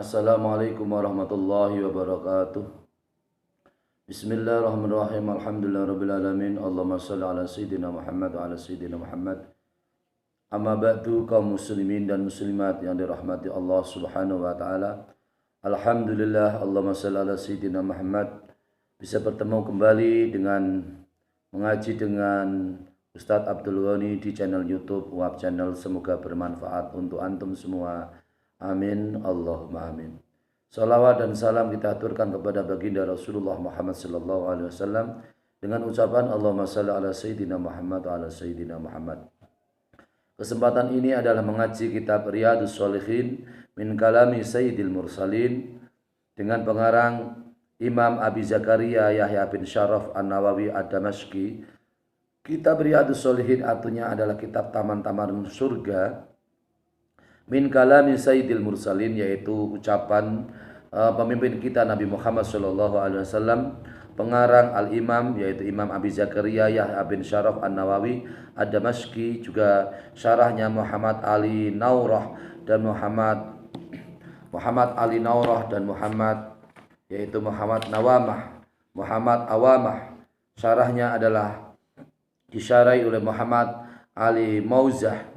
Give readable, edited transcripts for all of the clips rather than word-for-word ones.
Assalamualaikum warahmatullahi wabarakatuh. Bismillahirrahmanirrahim. Alhamdulillahirabbil alamin. Allahumma shalli ala sayyidina Muhammad wa ala sayyidina Muhammad. Amma ba'du, kaum muslimin dan muslimat yang dirahmati Allah Subhanahu wa taala. Alhamdulillah, Allahumma shalli ala sayyidina Muhammad. Bisa bertemu kembali dengan mengaji dengan Ustadz Abdul Ghani di channel YouTube Wahab Channel. Semoga bermanfaat untuk antum semua. Amin, Allahumma amin. Salawat dan salam kita aturkan kepada baginda Rasulullah Muhammad sallallahu alaihi wasallam dengan ucapan Allahumma shalli ala sayyidina Muhammad wa ala sayyidina Muhammad. Kesempatan ini adalah mengaji kitab Riyadhus Shalihin min kalami Sayyidil Mursalin dengan pengarang Imam Abi Zakaria Yahya bin Syaraf An-Nawawi Ad-Damashqi. Kitab Riyadhus Shalihin artinya adalah kitab taman-taman surga. Min kalami Sayyidil Mursalin, yaitu ucapan pemimpin kita Nabi Muhammad SAW. Pengarang Al-Imam yaitu Imam Abi Zakaria Yahya bin Syaraf An-Nawawi Ad-Damashqi, juga syarahnya Muhammad Ali Naurah dan Muhammad Ali Naurah dan Muhammad Awamah. Syarahnya adalah disyarahi oleh Muhammad Ali Mauzah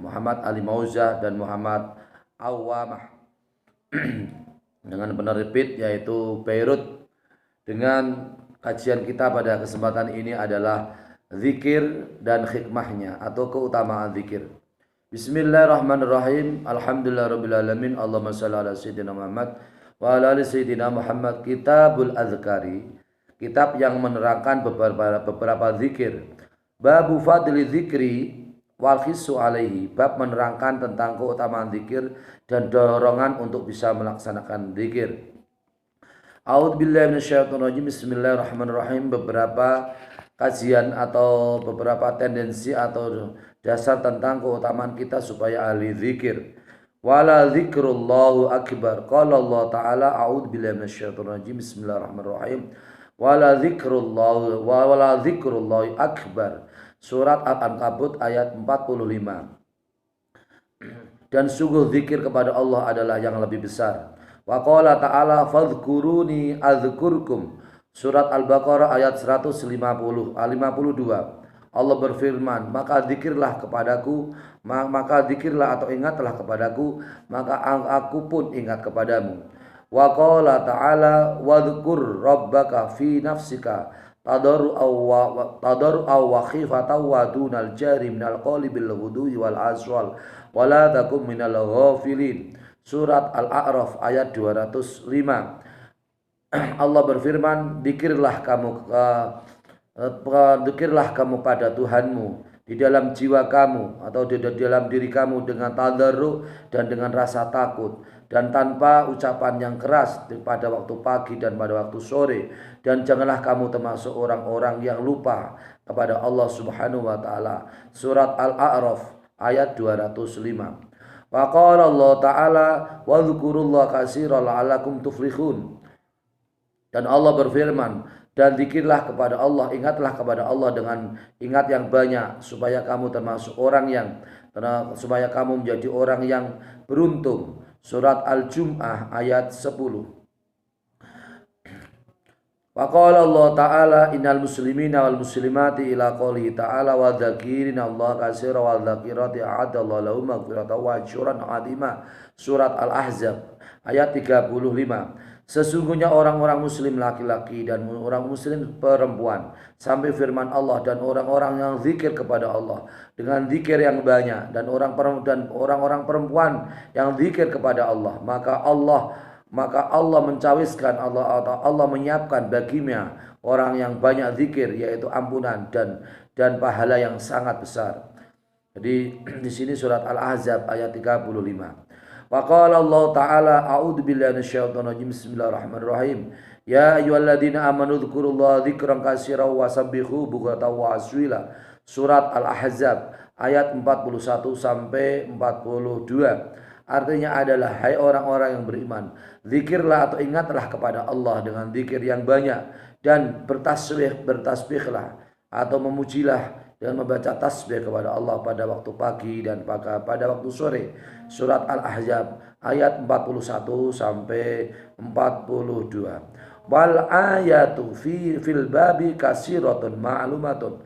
dan Muhammad Awamah dengan penerbit yaitu Beirut. Dengan kajian kita pada kesempatan ini adalah zikir dan hikmahnya atau keutamaan zikir. Bismillahirrahmanirrahim. Alhamdulillahirabbil alamin. Allahumma shalli ala sayyidina Muhammad wa ala ali sayyidina Muhammad. Kitabul Azkari, kitab yang menerangkan beberapa zikir. Babu fadli zikri wal khissu alaihi, bab menerangkan tentang keutamaan zikir dan dorongan untuk bisa melaksanakan zikir. A'udzubillahi minasyaitonirrajim. Bismillahirrahmanirrahim. Beberapa kajian atau beberapa tendensi atau dasar tentang keutamaan kita supaya ahli zikir. Wala zikrullahu akbar. Qala Allah Ta'ala, a'udzubillahi minasyaitonirrajim. Bismillahirrahmanirrahim. Wala zikrullahi akbar. Surat Al-Ankabut ayat 45. Dan sungguh zikir kepada Allah adalah yang lebih besar. Wa qala ta'ala fadhkuruni adzkurkum. Surat Al-Baqarah ayat 152. Allah berfirman, maka zikirlah atau ingatlah kepadaku, maka aku pun ingat kepadamu. Wa qala ta'ala wadhkur rabbaka fi nafsika tadarru'aw wa khifatan wa dunal jahri minal qawli bil ghudwi wal aswal wa la takum minal ghafilin. Surat Al-A'raf ayat 205. Allah berfirman, zikirlah kamu pada Tuhanmu di dalam jiwa kamu atau di dalam diri kamu dengan tadarru dan dengan rasa takut, dan tanpa ucapan yang keras pada waktu pagi dan pada waktu sore, dan janganlah kamu termasuk orang-orang yang lupa kepada Allah Subhanahu wa taala. Surat Al-A'raf ayat 205. Wa qala Allah Ta'ala wa dzkurullaha katsiran la'allakum tuflihun. Dan Allah berfirman, dan zikirlah kepada Allah, ingatlah kepada Allah dengan ingat yang banyak supaya kamu termasuk supaya kamu menjadi orang yang beruntung. Surat Al-Jum'ah ayat 10. Wa qala Allah Ta'ala innal muslimina wal muslimati ila qoulihi ta'ala wa dzakirina Allah katsiran wa dzakirati a'adallahu lahum maghfiratan wa ajran 'azima. Surat Al-Ahzab ayat 35. Sesungguhnya orang-orang muslim laki-laki dan orang muslim perempuan, sampai firman Allah, dan orang-orang yang zikir kepada Allah dengan zikir yang banyak, dan orang-orang perempuan yang zikir kepada Allah, maka Allah mencawiskan, Allah menyiapkan baginya orang yang banyak zikir, yaitu ampunan dan pahala yang sangat besar. Jadi di sini surat Al-Ahzab ayat 35. Wa qala Allah Ta'ala a'udzubillahi minasyaitonirrajim. Bismillahirrahmanirrahim. Ya ayyuhalladzina amanu dzkurullaha dzikran katsiran wa sabbihu bukratan wa aswila. Surat Al-Ahzab ayat 41 sampai 42. Artinya adalah, hai orang-orang yang beriman, zikirlah atau ingatlah kepada Allah dengan zikir yang banyak, dan bertasbihlah atau memujilah dengan membaca tasbih kepada Allah pada waktu pagi dan pada waktu sore. Surat Al-Ahzab ayat 41 sampai 42. Wal ayatu fil babi kasiratun ma'lumatun.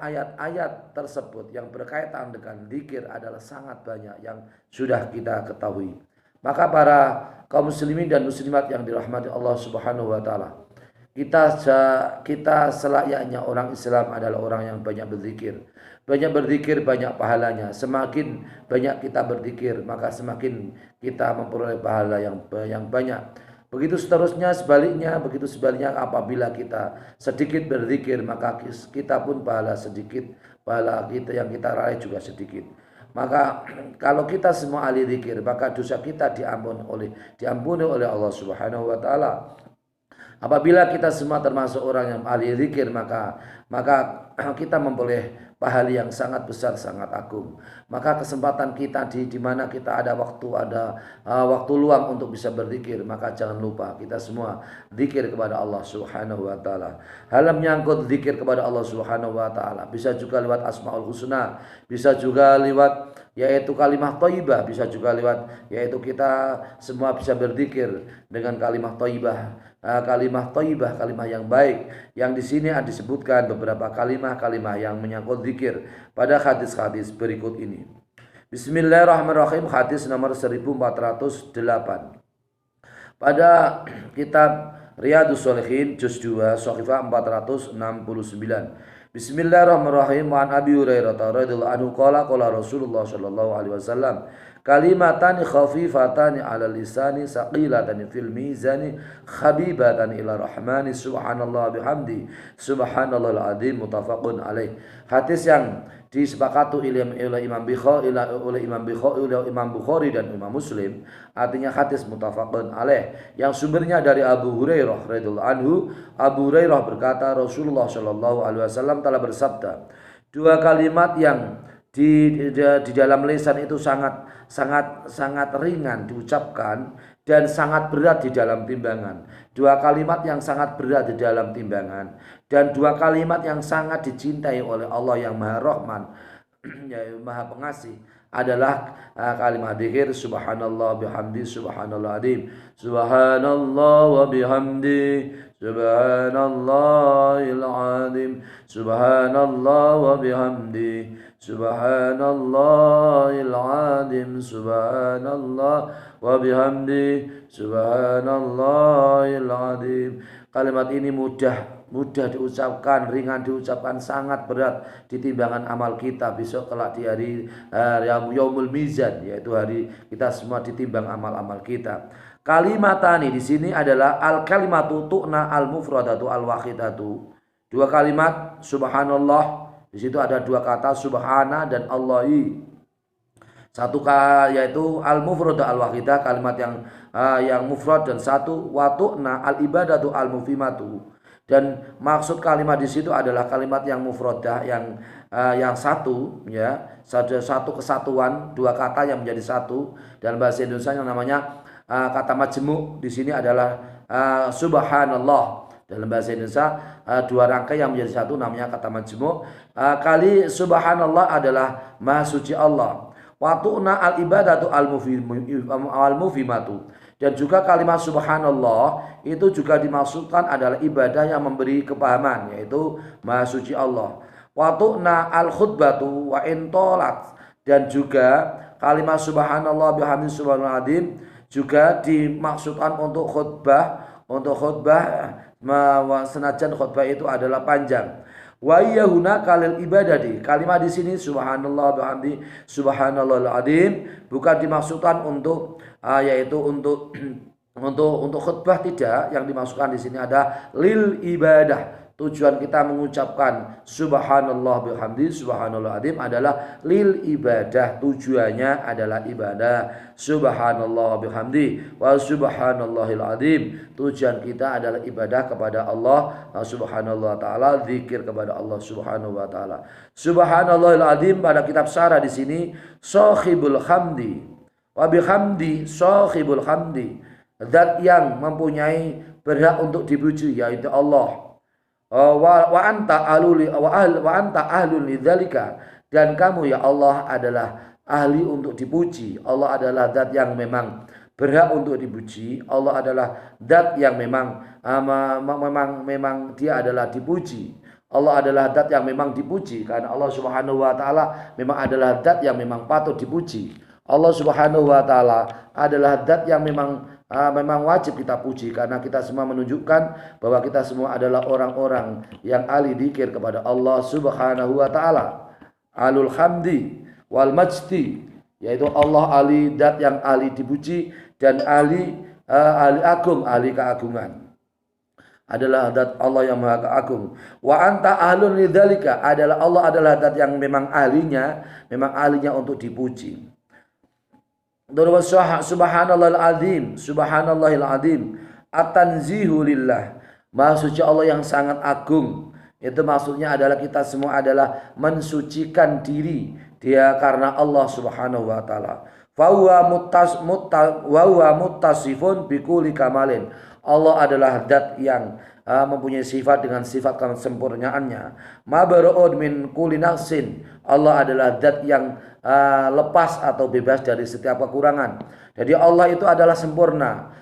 Ayat-ayat tersebut yang berkaitan dengan zikir adalah sangat banyak yang sudah kita ketahui. Maka para kaum muslimin dan muslimat yang dirahmati Allah Subhanahu wa taala, kita selayaknya orang Islam adalah orang yang banyak berzikir. Banyak berzikir banyak pahalanya. Semakin banyak kita berzikir, maka semakin kita memperoleh pahala yang banyak. Begitu sebaliknya apabila kita sedikit berzikir, maka kita pun pahala kita yang kita raih juga sedikit. Maka kalau kita semua ahli zikir, maka dosa kita diampuni oleh Allah Subhanahu wa taala. Apabila kita semua termasuk orang yang ahli zikir, maka kita memperoleh pahala yang sangat besar, sangat agung. Maka kesempatan kita di mana kita ada waktu luang untuk bisa berzikir, maka jangan lupa kita semua zikir kepada Allah Subhanahu wa taala. Hal menyangkut zikir kepada Allah Subhanahu wa taala bisa juga lewat Asmaul Husna, bisa juga lewat yaitu kalimah thayyibah, bisa juga lewat yaitu kita semua bisa berzikir dengan kalimah thayyibah. Kalimah yang baik, yang di sini ada disebutkan beberapa kalimah yang menyangkut zikir pada hadis-hadis berikut ini. Bismillahirrahmanirrahim. Hadis nomor 1408 pada kitab Riyadhus Shalihin juz 2 Shahifah 469. Bismillahirrahmanirrahim. Wa an Abi Hurairah radhiyallahu anhu qala Rasulullah sallallahu alaihi wasallam, kalimatani khafifatani 'ala lisani saqilatani fil mizani khabibatani ila rahmani subhanallah bihamdi subhanallahil azim muttafaqun alaih. Hadis yang disepakati oleh Imam Bukhari dan Imam Muslim, artinya hadis muttafaqun alaih yang sumbernya dari Abu Hurairah radhiyallahu anhu. Abu Hurairah berkata, Rasulullah sallallahu alaihi wasallam telah bersabda, dua kalimat yang di dalam lisan itu sangat ringan diucapkan dan sangat berat di dalam timbangan. Dua kalimat yang sangat berat di dalam timbangan dan dua kalimat yang sangat dicintai oleh Allah yang Maha Rahman, yang Maha Pengasih, adalah kalimat zikir subhanallah bihamdi subhanallah azim, subhanallah wa bihamdi subhanallahil azim, subhanallah wa bihamdi subhanallahil azim, subhanallah wa bihamdi subhanallahil azim. Kalimat ini mudah diucapkan, ringan diucapkan, sangat berat di timbangan amal kita besok kelak di hari Yaumul Mizan, yaitu hari kita semua ditimbang amal-amal kita. Kalimatani di sini adalah al-kalimatu tu'na al-mufradatu al-wahidatu. Dua kalimat subhanallah, di situ ada dua kata subhana dan Allahi. Satu yaitu al-mufrad al-wahidah, kalimat yang mufrad, dan satu watu'na al-ibadatu al-mufimatu. Dan maksud kalimat di situ adalah kalimat yang mufradah, yang satu, ya, satu kesatuan, dua kata yang menjadi satu. Dalam bahasa Indonesia yang namanya kata majmu' di sini adalah subhanallah. Dalam bahasa Indonesia dua rangkai yang menjadi satu namanya kata majmu'. Kali subhanallah adalah maha suci Allah. Watu'na al-ibadatu al-mufimatu. Dan juga kalimat subhanallah itu juga dimaksudkan adalah ibadah yang memberi kepahaman, yaitu maha suci Allah. Watu'na al-khutbatu wa intolat. Dan juga kalimat subhanallah bihamdi subhanallah azim juga dimaksudkan untuk khutbah, senajan khutbah itu adalah panjang. Wa yahuna kalil ibadati. Kalimat di sini subhanallah bihamdi subhanallahil azim bukan dimaksudkan untuk yaitu untuk khutbah, tidak. Yang dimaksudkan di sini ada lil ibadah. Tujuan kita mengucapkan subhanallah bihamdi subhanallah azim adalah lil ibadah. Tujuannya adalah ibadah. Subhanallah bihamdi wa subhanallahil azim. Tujuan kita adalah ibadah kepada Allah subhanahu wa ta'ala, zikir kepada Allah subhanahu wa ta'ala. Subhanallahil azim pada kitab syarah di sini sahibul hamdi wa bihamdi sahibul hamdi. Zat yang mempunyai berhak untuk dipuji, yaitu Allah. wa anta aluli wa anta ahlul lidzalika, dan kamu ya Allah adalah ahli untuk dipuji. Allah adalah zat yang memang berhak untuk dipuji. Allah adalah zat yang memang memang dia adalah dipuji. Allah adalah zat yang memang dipuji karena Allah Subhanahu wa taala memang adalah zat yang memang patut dipuji. Allah Subhanahu wa taala adalah zat yang memang wajib kita puji karena kita semua menunjukkan bahwa kita semua adalah orang-orang yang ahli dzikir kepada Allah Subhanahu wa taala. Alul hamdi wal majdi, yaitu Allah ahli zat yang ahli dipuji dan ahli agung, ahli keagungan. Adalah zat Allah yang maha keagung. Wa anta ahlun lidzalika, adalah Allah adalah zat yang memang ahlinya untuk dipuji. Subhanallahil azim, subhanallahil azim, at-tanzihu lillah, maha suci Allah yang sangat agung. Itu maksudnya adalah kita semua adalah mensucikan diri dia karena Allah Subhanahu wa taala. Fa huwa muttasifun bikulli kamalin. Allah adalah zat yang mempunyai sifat dengan sifat kesempurnaannya. Mabara'ud min kulli naqsin, Allah adalah zat yang lepas atau bebas dari setiap kekurangan. Jadi Allah itu adalah sempurna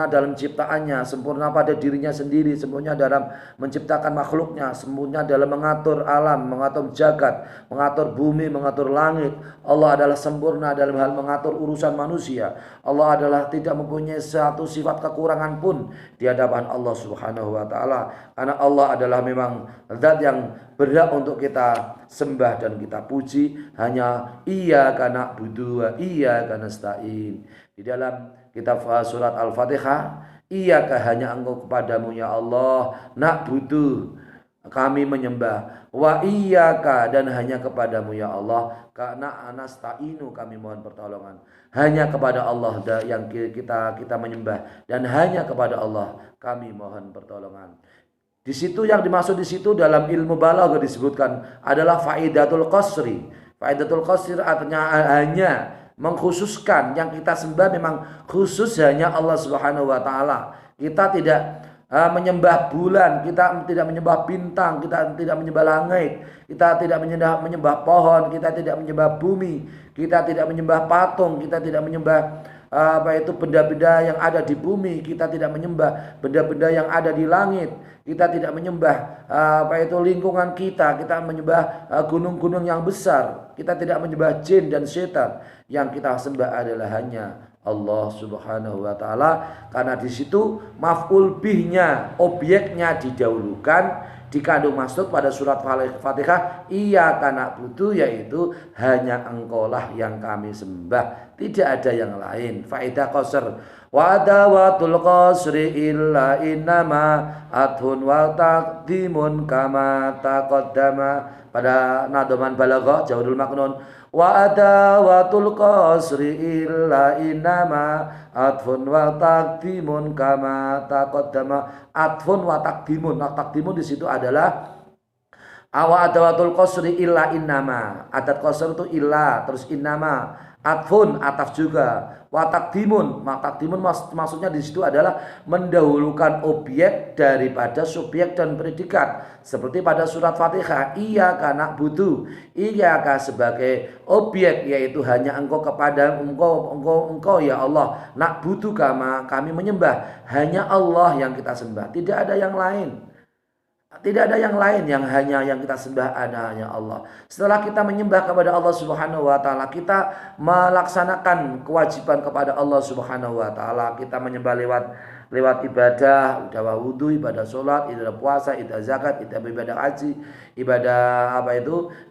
dalam ciptaannya, sempurna pada dirinya sendiri, sempurna dalam menciptakan makhluknya, sempurna dalam mengatur alam, mengatur jagat, mengatur bumi, mengatur langit. Allah adalah sempurna dalam hal mengatur urusan manusia. Allah adalah tidak mempunyai satu sifat kekurangan pun di hadapan Allah Subhanahu wa taala, karena Allah adalah memang zat yang berhak untuk kita sembah dan kita puji. Hanya iyyaka na'budu wa iyyaka nasta'in. Di dalam kitab surat Al-Fatihah, iyyaka, hanya Engkau kepadamu ya Allah, na'budu, kami menyembah, wa iyyaka, dan hanya kepadamu ya Allah, karena nasta'inu, kami mohon pertolongan. Hanya kepada Allah yang kita menyembah, dan hanya kepada Allah kami mohon pertolongan. Di situ yang dimaksud di situ dalam ilmu balaghah disebutkan adalah faidatul qasri. Faidatul qasri artinya hanya mengkhususkan, yang kita sembah memang khusus hanya Allah Subhanahu wa taala. Kita tidak menyembah bulan, kita tidak menyembah bintang, kita tidak menyembah langit, kita tidak menyembah pohon, kita tidak menyembah bumi, kita tidak menyembah patung, kita tidak menyembah benda-benda yang ada di bumi, kita tidak menyembah benda-benda yang ada di langit, kita tidak menyembah lingkungan kita menyembah gunung-gunung yang besar, kita tidak menyembah jin dan setan. Yang kita sembah adalah hanya Allah Subhanahu wa taala, karena di situ maf'ul bihnya, objeknya didahulukan, dikandung maksud pada surat Fatihah, iyyaka na'budu, yaitu hanya Engkaulah yang kami sembah, tidak ada yang lain. Faedah qasr, wa adawatul qasri illa innama athun wa taqdimun kama taqaddama. Pada nadoman balaghah Jawahirul Maknun, wa adawatul qasri illa innama atfun wa taqdimun kama taqaddama. Atfun wa taqdimun, taqdimun di situ adalah wa adawatul qasri illa innama. Adat qasr itu illa, terus innama. Atfun, ataf juga. Wa taqdimun, maksudnya di situ adalah mendahulukan objek daripada subjek dan predikat. Seperti pada surat Fatihah, iyyaka na'budu, iyyaka sebagai objek, yaitu hanya Engkau, kepada Engkau ya Allah, na'budu kami menyembah, hanya Allah yang kita sembah, tidak ada yang lain. Tidak ada yang lain yang kita sembah, ada hanya Allah. Setelah kita menyembah kepada Allah Subhanahu wa taala, kita melaksanakan kewajiban kepada Allah Subhanahu wa taala. Kita menyembah lewat ibadah, wudu, ibadah salat, ibadah puasa, ibadah zakat, ibadah haji, ibadah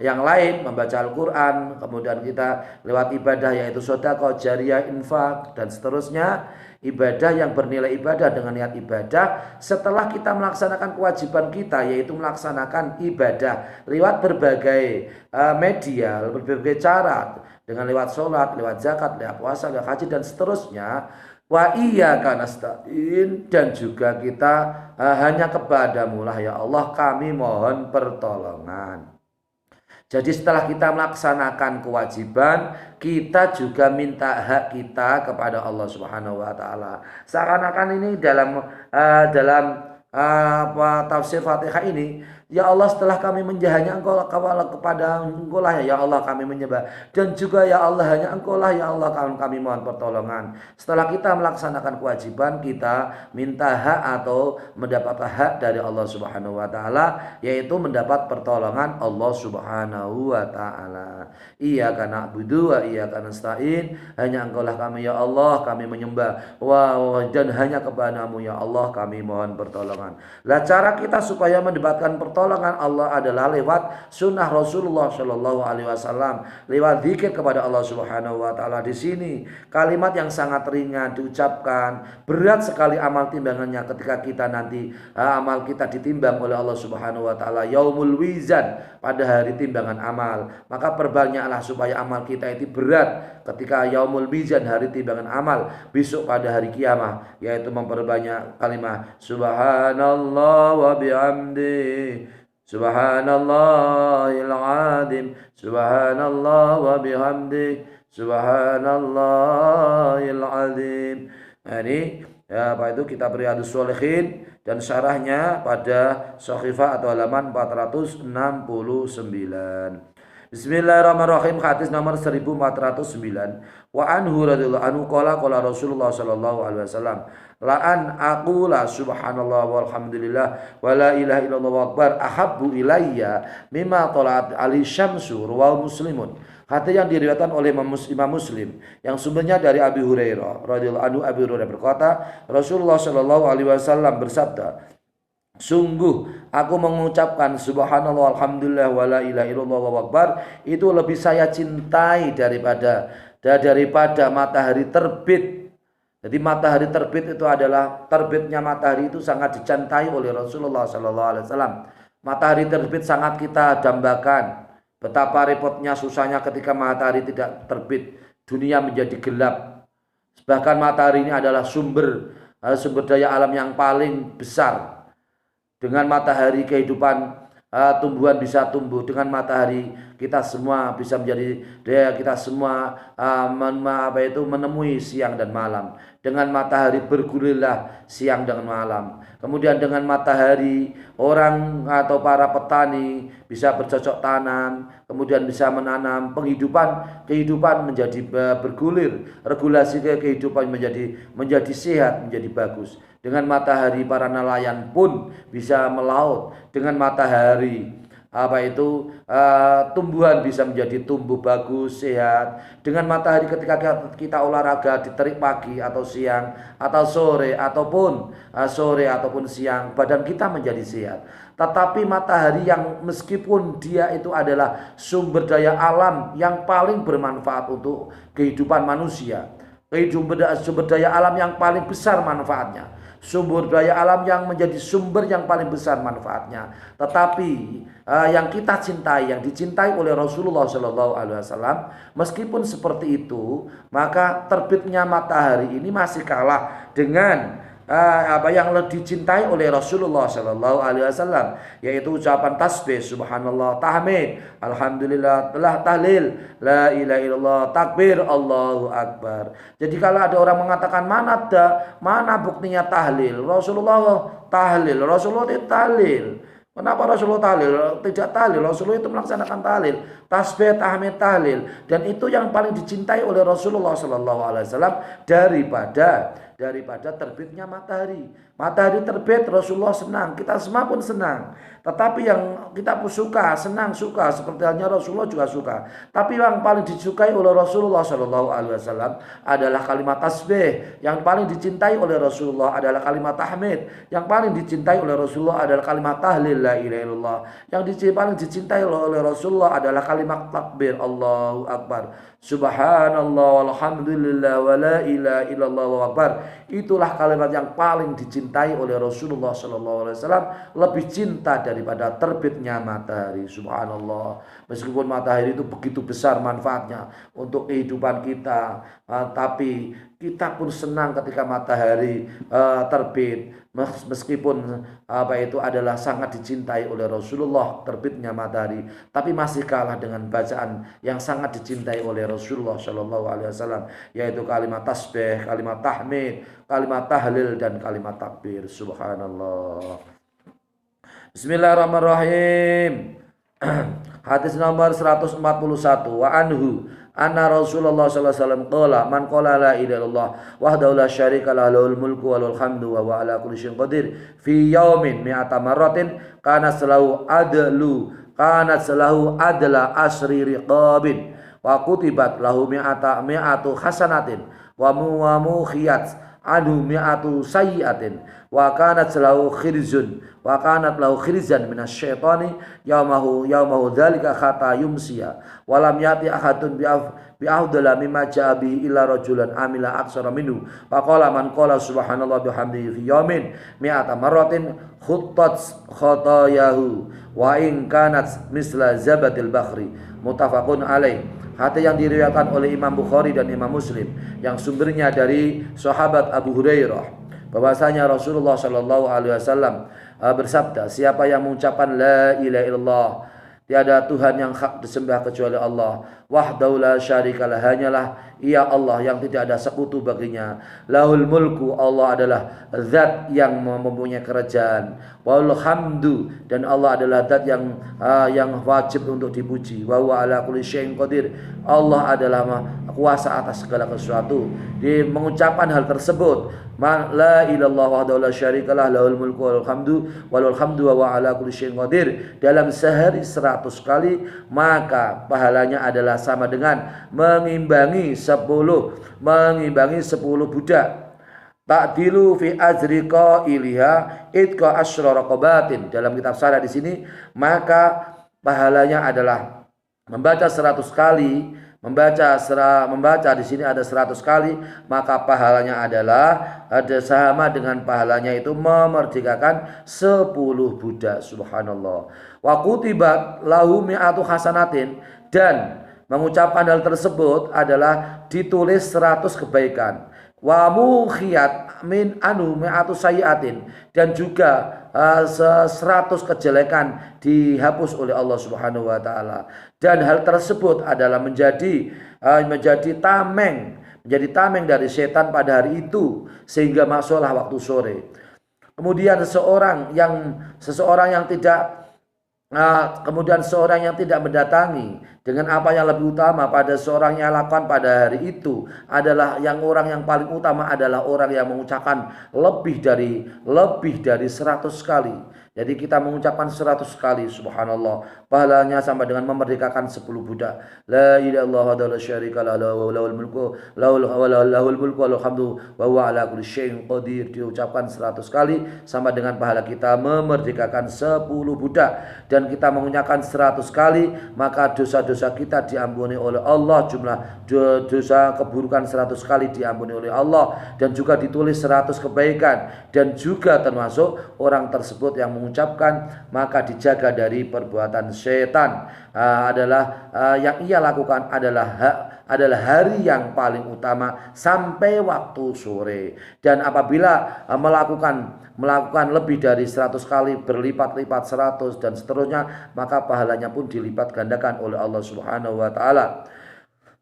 yang lain, membaca Al-Qur'an, kemudian kita lewat ibadah yaitu sedekah, jariyah, infak, dan seterusnya. Ibadah yang bernilai ibadah dengan niat ibadah. Setelah kita melaksanakan kewajiban kita, yaitu melaksanakan ibadah lewat berbagai media, berbagai cara, dengan lewat sholat, lewat zakat, lewat puasa, lewat haji, dan seterusnya. Wa iyyaka nasta'in, dan juga kita hanya kepadamu lah ya Allah kami mohon pertolongan. Jadi setelah kita melaksanakan kewajiban, kita juga minta hak kita kepada Allah Subhanahu wa taala. Seakan-akan ini dalam tafsir Fatihah ini, ya Allah setelah kami hanya Engkau kepada Engkau lah ya Allah kami menyembah, dan juga ya Allah hanya Engkau lah ya Allah kami mohon pertolongan. Setelah kita melaksanakan kewajiban, kita minta hak atau mendapat hak dari Allah Subhanahu wa taala, yaitu mendapat pertolongan Allah Subhanahu wa taala. Iyyaka na'budu wa iyyaka nasta'in, hanya Engkau lah kami ya Allah kami menyembah, dan hanya kepadamu ya Allah kami mohon pertolongan. Lah cara kita supaya mendapatkan pertolongan Allah adalah lewat sunnah Rasulullah Shallallahu Alaihi Wasallam, lewat zikir kepada Allah Subhanahu Wa Taala. Di sini kalimat yang sangat ringan diucapkan, berat sekali amal timbangannya ketika kita nanti amal kita ditimbang oleh Allah Subhanahu Wa Taala. Yaumul Wizan, pada hari timbangan amal, maka perbanyaklah supaya amal kita itu berat ketika Yaumul Mizan, hari timbangan amal besok pada hari kiamat, yaitu memperbanyak kalimat subhanallah wa bihamdi, subhanallahil azim, subhanallah wa bihamdi, subhanallahil azim. Nah, ini ya, apa itu kitab Riyadhus Shalihin dan syarahnya pada Shahifah atau halaman 469. Bismillahirrahmanirrahim. Hadis nomor 1409. Wa anhu radhiyallahu anhu qala Rasulullah sallallahu alaihi wasallam, la an aqula subhanallah walhamdulillah wa la ilaha illallah wa akbar ahabbu ilayya mimma talat ali syamsu, rawahu Muslimun. Hadis yang diriwayatkan oleh Imam Muslim yang sumbernya dari Abi Hurairah radhiyallahu anhu. Abi Hurairah berkata, Rasulullah sallallahu alaihi wasallam bersabda, sungguh aku mengucapkan subhanallah alhamdulillah wa la ilaha illallah wa akbar itu lebih saya cintai daripada matahari terbit. Jadi matahari terbit itu adalah, terbitnya matahari itu sangat dicintai oleh Rasulullah sallallahu alaihi wasallam. Matahari terbit sangat kita dambakan. Betapa repotnya, susahnya ketika matahari tidak terbit, dunia menjadi gelap. Bahkan matahari ini adalah sumber daya alam yang paling besar. Dengan matahari kehidupan tumbuhan bisa tumbuh. Dengan matahari kita semua bisa menjadi, kita semua menemui siang dan malam. Dengan matahari bergulirlah siang dan malam. Kemudian dengan matahari orang atau para petani bisa bercocok tanam, kemudian bisa menanam, kehidupan menjadi bergulir, regulasi kehidupan menjadi sehat, menjadi bagus. Dengan matahari para nelayan pun bisa melaut. Dengan matahari tumbuhan bisa menjadi tumbuh bagus, sehat. Dengan matahari ketika kita olahraga di terik pagi atau siang atau sore ataupun siang, badan kita menjadi sehat. Tetapi matahari yang meskipun dia itu adalah sumber daya alam yang paling bermanfaat untuk kehidupan manusia, sumber daya alam yang paling besar manfaatnya, sumber daya alam yang menjadi sumber yang paling besar manfaatnya, tetapi yang kita cintai, yang dicintai oleh Rasulullah Shallallahu Alaihi Wasallam, meskipun seperti itu, maka terbitnya matahari ini masih kalah dengan yang dicintai oleh Rasulullah Shallallahu Alaihi Wasallam, yaitu ucapan tasbih, subhanallah, tahmid, alhamdulillah, tahlil, la ilaha illallah, takbir, Allahu akbar. Jadi kalau ada orang mengatakan mana buktinya tahlil? Rasulullah tidak tahlil. Kenapa Rasulullah tahlil? Tidak tahlil. Rasulullah itu melaksanakan tahlil, tasbih, tahmid, tahlil, dan itu yang paling dicintai oleh Rasulullah Shallallahu Alaihi Wasallam daripada terbitnya matahari. Matahari terbit, Rasulullah senang, kita semua pun senang. Tetapi yang kita pun suka seperti halnya Rasulullah juga suka. Tapi yang paling disukai oleh Rasulullah Shallallahu Alaihi Wasallam adalah kalimat tasbih. Yang paling dicintai oleh Rasulullah adalah kalimat tahmid. Yang paling dicintai oleh Rasulullah adalah kalimat tahlil, la ilaha illallah. Yang paling dicintai oleh Rasulullah adalah kalimat takbir, Allahu akbar, subhanallah walhamdulillah wa la ilaha illallah wa akbar. Itulah kalimat yang paling dicintai oleh Rasulullah Sallallahu Alaihi Wasallam, lebih cinta daripada terbitnya matahari. Subhanallah. Meskipun matahari itu begitu besar manfaatnya untuk kehidupan kita, tapi kita pun senang ketika matahari terbit. meskipun itu adalah sangat dicintai oleh Rasulullah terbitnya matahari, tapi masih kalah dengan bacaan yang sangat dicintai oleh Rasulullah Shallallahu Alaihi Wasallam, yaitu kalimat tasbih, kalimat tahmid, kalimat tahlil, dan kalimat takbir. Subhanallah. Bismillahirrahmanirrahim. Hadis nomor 141. Wa anhu anna Rasulullah sallallahu alaihi wasallam qala man qala la ilaha illallah wahdahu la syarika lahu lahul mulku wa lahul hamdu wa huwa ala kulli syai'in qadir fi yaumin mi'ata marratin kana salahu adla asri riqabin wa kutibat lahu mi'atu hasanatin wa mukhiyat anhu mi'atu sayyi'atin wa kanat lahu khirzun wa kanat lahu khirzan minasyaitani yaumahu dzalika khata yumsiya wa lam yati ahadun bi afdala mimma ja'a bi illa rajulan amila aksara minhu wa qala man qala subhanallah bihamdihi fi yaumin mi'ata marratin khuttat khatayahu wa in kanat misla zabatil bakhri. Muttafaqun alaih. Hadis yang diriwayatkan oleh Imam Bukhari dan Imam Muslim yang sumbernya dari sahabat Abu Hurairah bahwasanya Rasulullah Shallallahu Alaihi Wasallam bersabda, siapa yang mengucapkan la ilaha illallah, tiada Tuhan yang hak disembah kecuali Allah, wahdahu la syarikalah, hanyalah ia Allah yang tidak ada sekutu baginya, lahul mulku, Allah adalah zat yang mempunyai kerajaan, walul hamdu, dan Allah adalah zat yang wajib untuk dipuji, wa huwa ala kulli syai'in qadir, Allah adalah kuasa atas segala sesuatu. Di mengucapkan hal tersebut, la ilallah wahdahu la syarikalah lahul mulku walul hamdu wa huwa ala kulli syai'in qadir, dalam sehari 100 kali, maka pahalanya adalah sama dengan mengimbangi 10 budak. Ta'dilu fi ajri qailiha idqa asyra raqabatin. Dalam kitab syarah di sini, maka pahalanya adalah membaca 100 kali, membaca di sini ada 100 kali, maka pahalanya adalah sama dengan pahalanya itu memerdekakan 10 budak. Subhanallah. Wa kutibat lahu mi'atu hasanatin, dan mengucapkan hal tersebut adalah ditulis 100 kebaikan. Wa mukhiyat min anu mi'atu sayyiatin, dan juga 100 kejelekan dihapus oleh Allah Subhanahu wa taala. Dan hal tersebut adalah menjadi tameng dari setan pada hari itu, sehingga masuklah waktu sore. Kemudian seseorang yang tidak mendatangi dengan apa yang lebih utama pada seorang yang lakukan pada hari itu adalah orang yang paling utama adalah orang yang mengucapkan lebih dari 100 kali. Jadi kita mengucapkan 100 kali subhanallah, pahalanya sama dengan memerdekakan 10 budak. La ilaha illallah wa la syarika lahu lahul mulku wa hamdu wa huwa ala kulli syai'in qadir, diucapkan 100 kali sama dengan pahala kita memerdekakan 10 budak. Dan kita mengucapkan 100 kali, maka dosa-dosa kita diampuni oleh Allah, jumlah dosa keburukan 100 kali diampuni oleh Allah, dan juga ditulis 100 kebaikan, dan juga termasuk orang tersebut yang mengucapkan maka dijaga dari perbuatan setan. Yang ia lakukan adalah hari yang paling utama sampai waktu sore. Dan apabila melakukan lebih dari 100 kali, berlipat-lipat 100 dan seterusnya, maka pahalanya pun dilipat gandakan oleh Allah Subhanahu wa taala.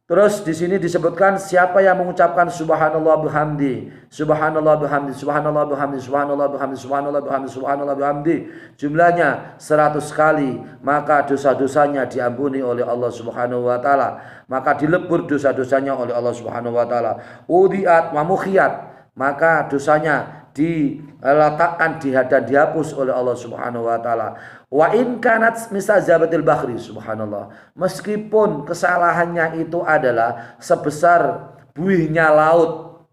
Terus di sini disebutkan siapa yang mengucapkan subhanallah bihamdi, subhanallah bihamdi, subhanallah bihamdi, subhanallah bihamdi, subhanallah bihamdi, subhanallah bihamdi, jumlahnya 100 kali, maka dosa-dosanya diampuni oleh Allah Subhanahu wa taala. Maka dilebur dosa-dosanya oleh Allah Subhanahu wa taala. Udiat wa mukhiyat, maka dosanya diletakkan dan dihapus oleh Allah Subhanahu wa taala. Wa in kanat misal zabatil bakhri, subhanallah, meskipun kesalahannya itu adalah sebesar buihnya laut.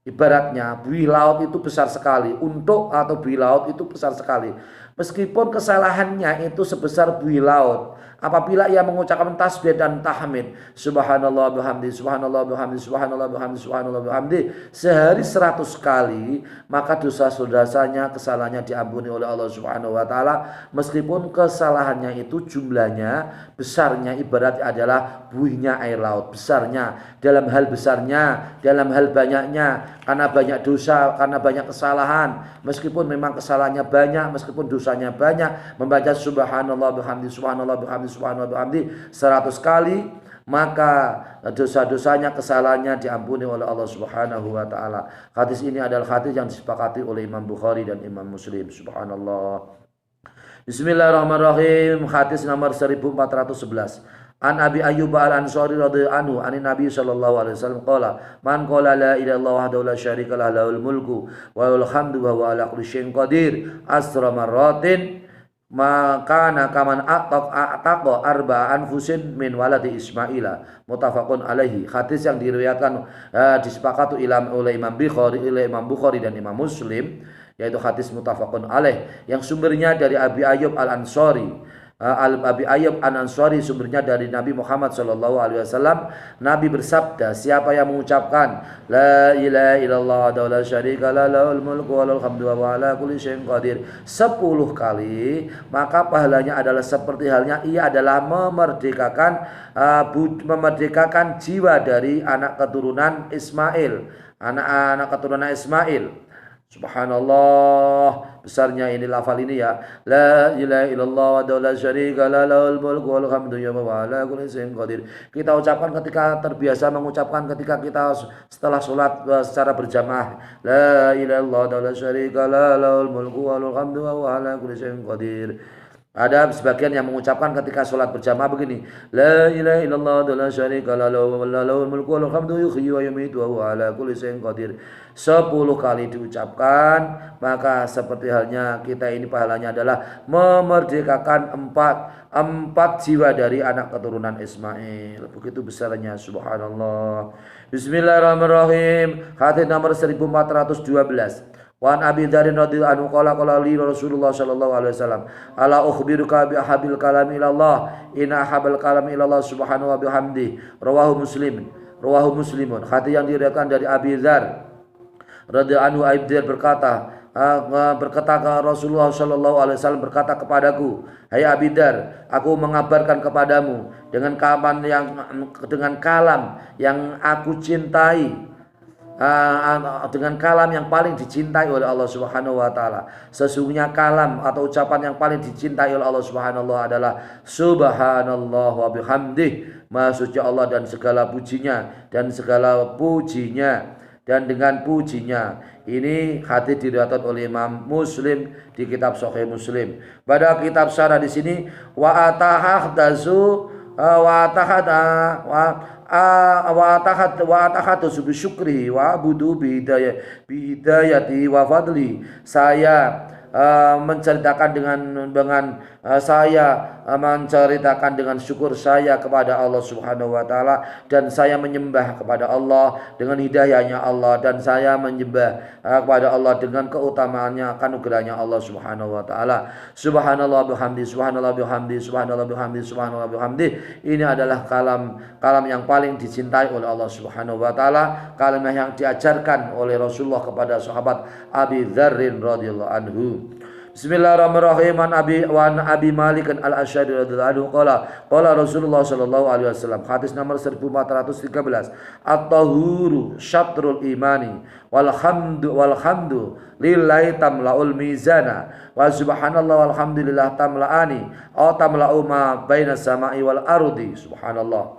Ibaratnya buih laut itu besar sekali, buih laut itu besar sekali. meskipun kesalahannya itu sebesar buih laut. Apabila ia mengucapkan tasbih dan tahmid, subhanallah bihamdi, subhanallah bihamdi, subhanallah bihamdi, subhanallah bihamdi sehari 100 kali, maka dosa-dosanya, kesalahannya diampuni oleh Allah Subhanahu wa taala, meskipun kesalahannya itu jumlahnya, besarnya ibarat adalah buihnya air laut, besarnya dalam hal besarnya, dalam hal banyaknya, karena banyak dosa, karena banyak kesalahan, meskipun memang kesalahannya banyak, meskipun dosanya banyak, membaca subhanallah bihamdi, subhanallah bihamdi, subhanallah bihamdi 100 kali, maka dosa-dosanya, kesalahannya diampuni oleh Allah Subhanahu wa taala. Hadis ini adalah hadis yang disepakati oleh Imam Bukhari dan Imam Muslim. Subhanallah. Bismillahirrahmanirrahim. Hadis nomor 1411. An Abi Ayyub Al-Ansari radhiyallahu anhu anin Nabi sallallahu alaihi wasallam qala man qala la ilaha illallah wahdahu la syarika lahu lahul mulku wa lahul hamdu wa huwa ala kulli syai'in qadir asra marratin maka kaman ataqa arba anfusin min waladi Ismaila muttafaqun alaihi. Hadis yang diriwayatkan disepakati oleh Imam Bukhari dan Imam Muslim, yaitu hadis muttafaqun alaih yang sumbernya dari Abi Ayyub Al-Ansari. Abi Ayyub Al-Ansari sumbernya dari Nabi Muhammad sallallahu alaihi wasallam. Nabi bersabda, siapa yang mengucapkan la ilaha illallah wa la syarika lahul mulku wa lahul hamdu wa huwa ala kulli syai'in qadir 10 kali, maka pahalanya adalah seperti halnya ia adalah memerdekakan jiwa dari anak keturunan Ismail, anak-anak keturunan Ismail. Subhanallah, besarnya ini lafal ini ya. La ilaha illallah wa la syarika lahul mulku wa lahul hamdu wa ala kulli syai'in qadir. Kita ucapkan ketika terbiasa mengucapkan ketika kita setelah sholat secara berjamaah. La ilaha illallah wa la syarika lahul mulku wa lahul hamdu wa ala kulli syai'in qadir. Ada sebagian yang mengucapkan ketika sholat berjamaah begini, la ilaha illallah wa la syarika lahul mulku wa lahul hamdu yuhyi wa yumiitu wa huwa ala kulli syai'in qadir. 10 kali diucapkan, maka seperti halnya kita ini pahalanya adalah memerdekakan empat jiwa dari anak keturunan Ismail. Begitu besarnya, subhanallah. Bismillahirrahmanirrahim. Hadis nomor 1412. Wan Abi Dzar radhiyallahu anhu qala li Rasulullah sallallahu alaihi wasallam ala ukhbiruka bi ahabil kalami ila Allah inna ahabal kalami ila Allah subhanahu wa bihamdi rawahu muslimun. Hadis yang diriwayatkan dari Abi Dzar radhiyallahu anhu, Abi Dzar berkata ke Rasulullah sallallahu alaihi wasallam berkata kepadaku, hai Abi Dzar, aku mengabarkan kepadamu dengan kalam yang aku cintai, dengan kalam yang paling dicintai oleh Allah Subhanahu wa taala. Sesungguhnya kalam atau ucapan yang paling dicintai oleh Allah Subhanahu wa taala adalah subhanallah wa bihamdih, maha suci Allah dan segala pujinya dan dengan pujinya. Ini hadis diriwayatkan oleh Imam Muslim di kitab Sahih Muslim. Pada kitab syarah di sini wa atahaddatsu bisyukri wa abudu bihidayati wa fadli. Saya menceritakan menceritakan dengan syukur saya kepada Allah Subhanahu wa taala, dan saya menyembah kepada Allah dengan hidayahnya Allah, dan saya menyembah kepada Allah dengan keutamaannya, anugerahnya Allah Subhanahu wa taala. Subhanallah bihamdi, subhanallah bihamdi, subhanallah bihamdi, subhanallah bihamdi. Ini adalah kalam yang paling dicintai oleh Allah Subhanahu wa taala, kalam yang diajarkan oleh Rasulullah kepada sahabat Abi Dzar radhiyallahu anhu. Bismillahirrahmanirrahim. An Abi Malik Al-Asy'ari radhiyallahu anhu qala Rasulullah sallallahu alaihi wasallam. Hadis nomor 1413. At-tahuru syatrul imani wal hamdu lillahi tamlaul mizana wa subhanallah walhamdulillah tamlaani aw tamla'u ma bainas sama'i wal ardi. Subhanallah.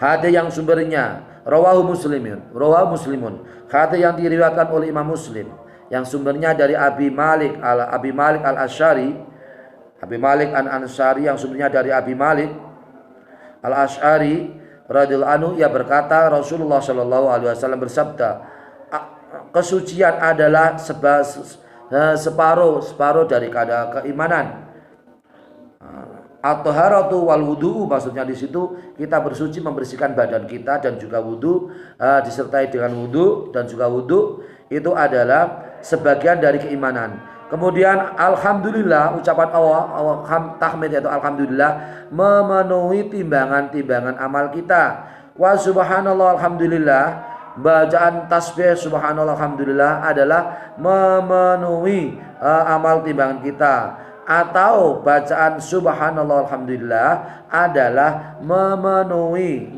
Hadis yang sumbernya rawahu muslimun. Hadis yang diriwayatkan oleh Imam Muslim, yang sumbernya dari Abi Malik Al-Asy'ari, Abi Malik Al-Ansari, yang sumbernya dari Abi Malik Al-Asy'ari radhiyallahu anhu, ia berkata Rasulullah sallallahu alaihi wasallam bersabda, kesucian adalah separuh dari keimanan. At-taharatu wal wudu, maksudnya di situ kita bersuci membersihkan badan kita dan juga wudu, disertai dengan wudu dan juga wudu itu adalah sebagian dari keimanan. Kemudian alhamdulillah, ucapan Allah tahmid yaitu alhamdulillah memenuhi timbangan-timbangan amal kita. Wa subhanallah alhamdulillah, bacaan tasbih subhanallah alhamdulillah adalah memenuhi amal timbangan kita. Atau bacaan subhanallah alhamdulillah adalah memenuhi,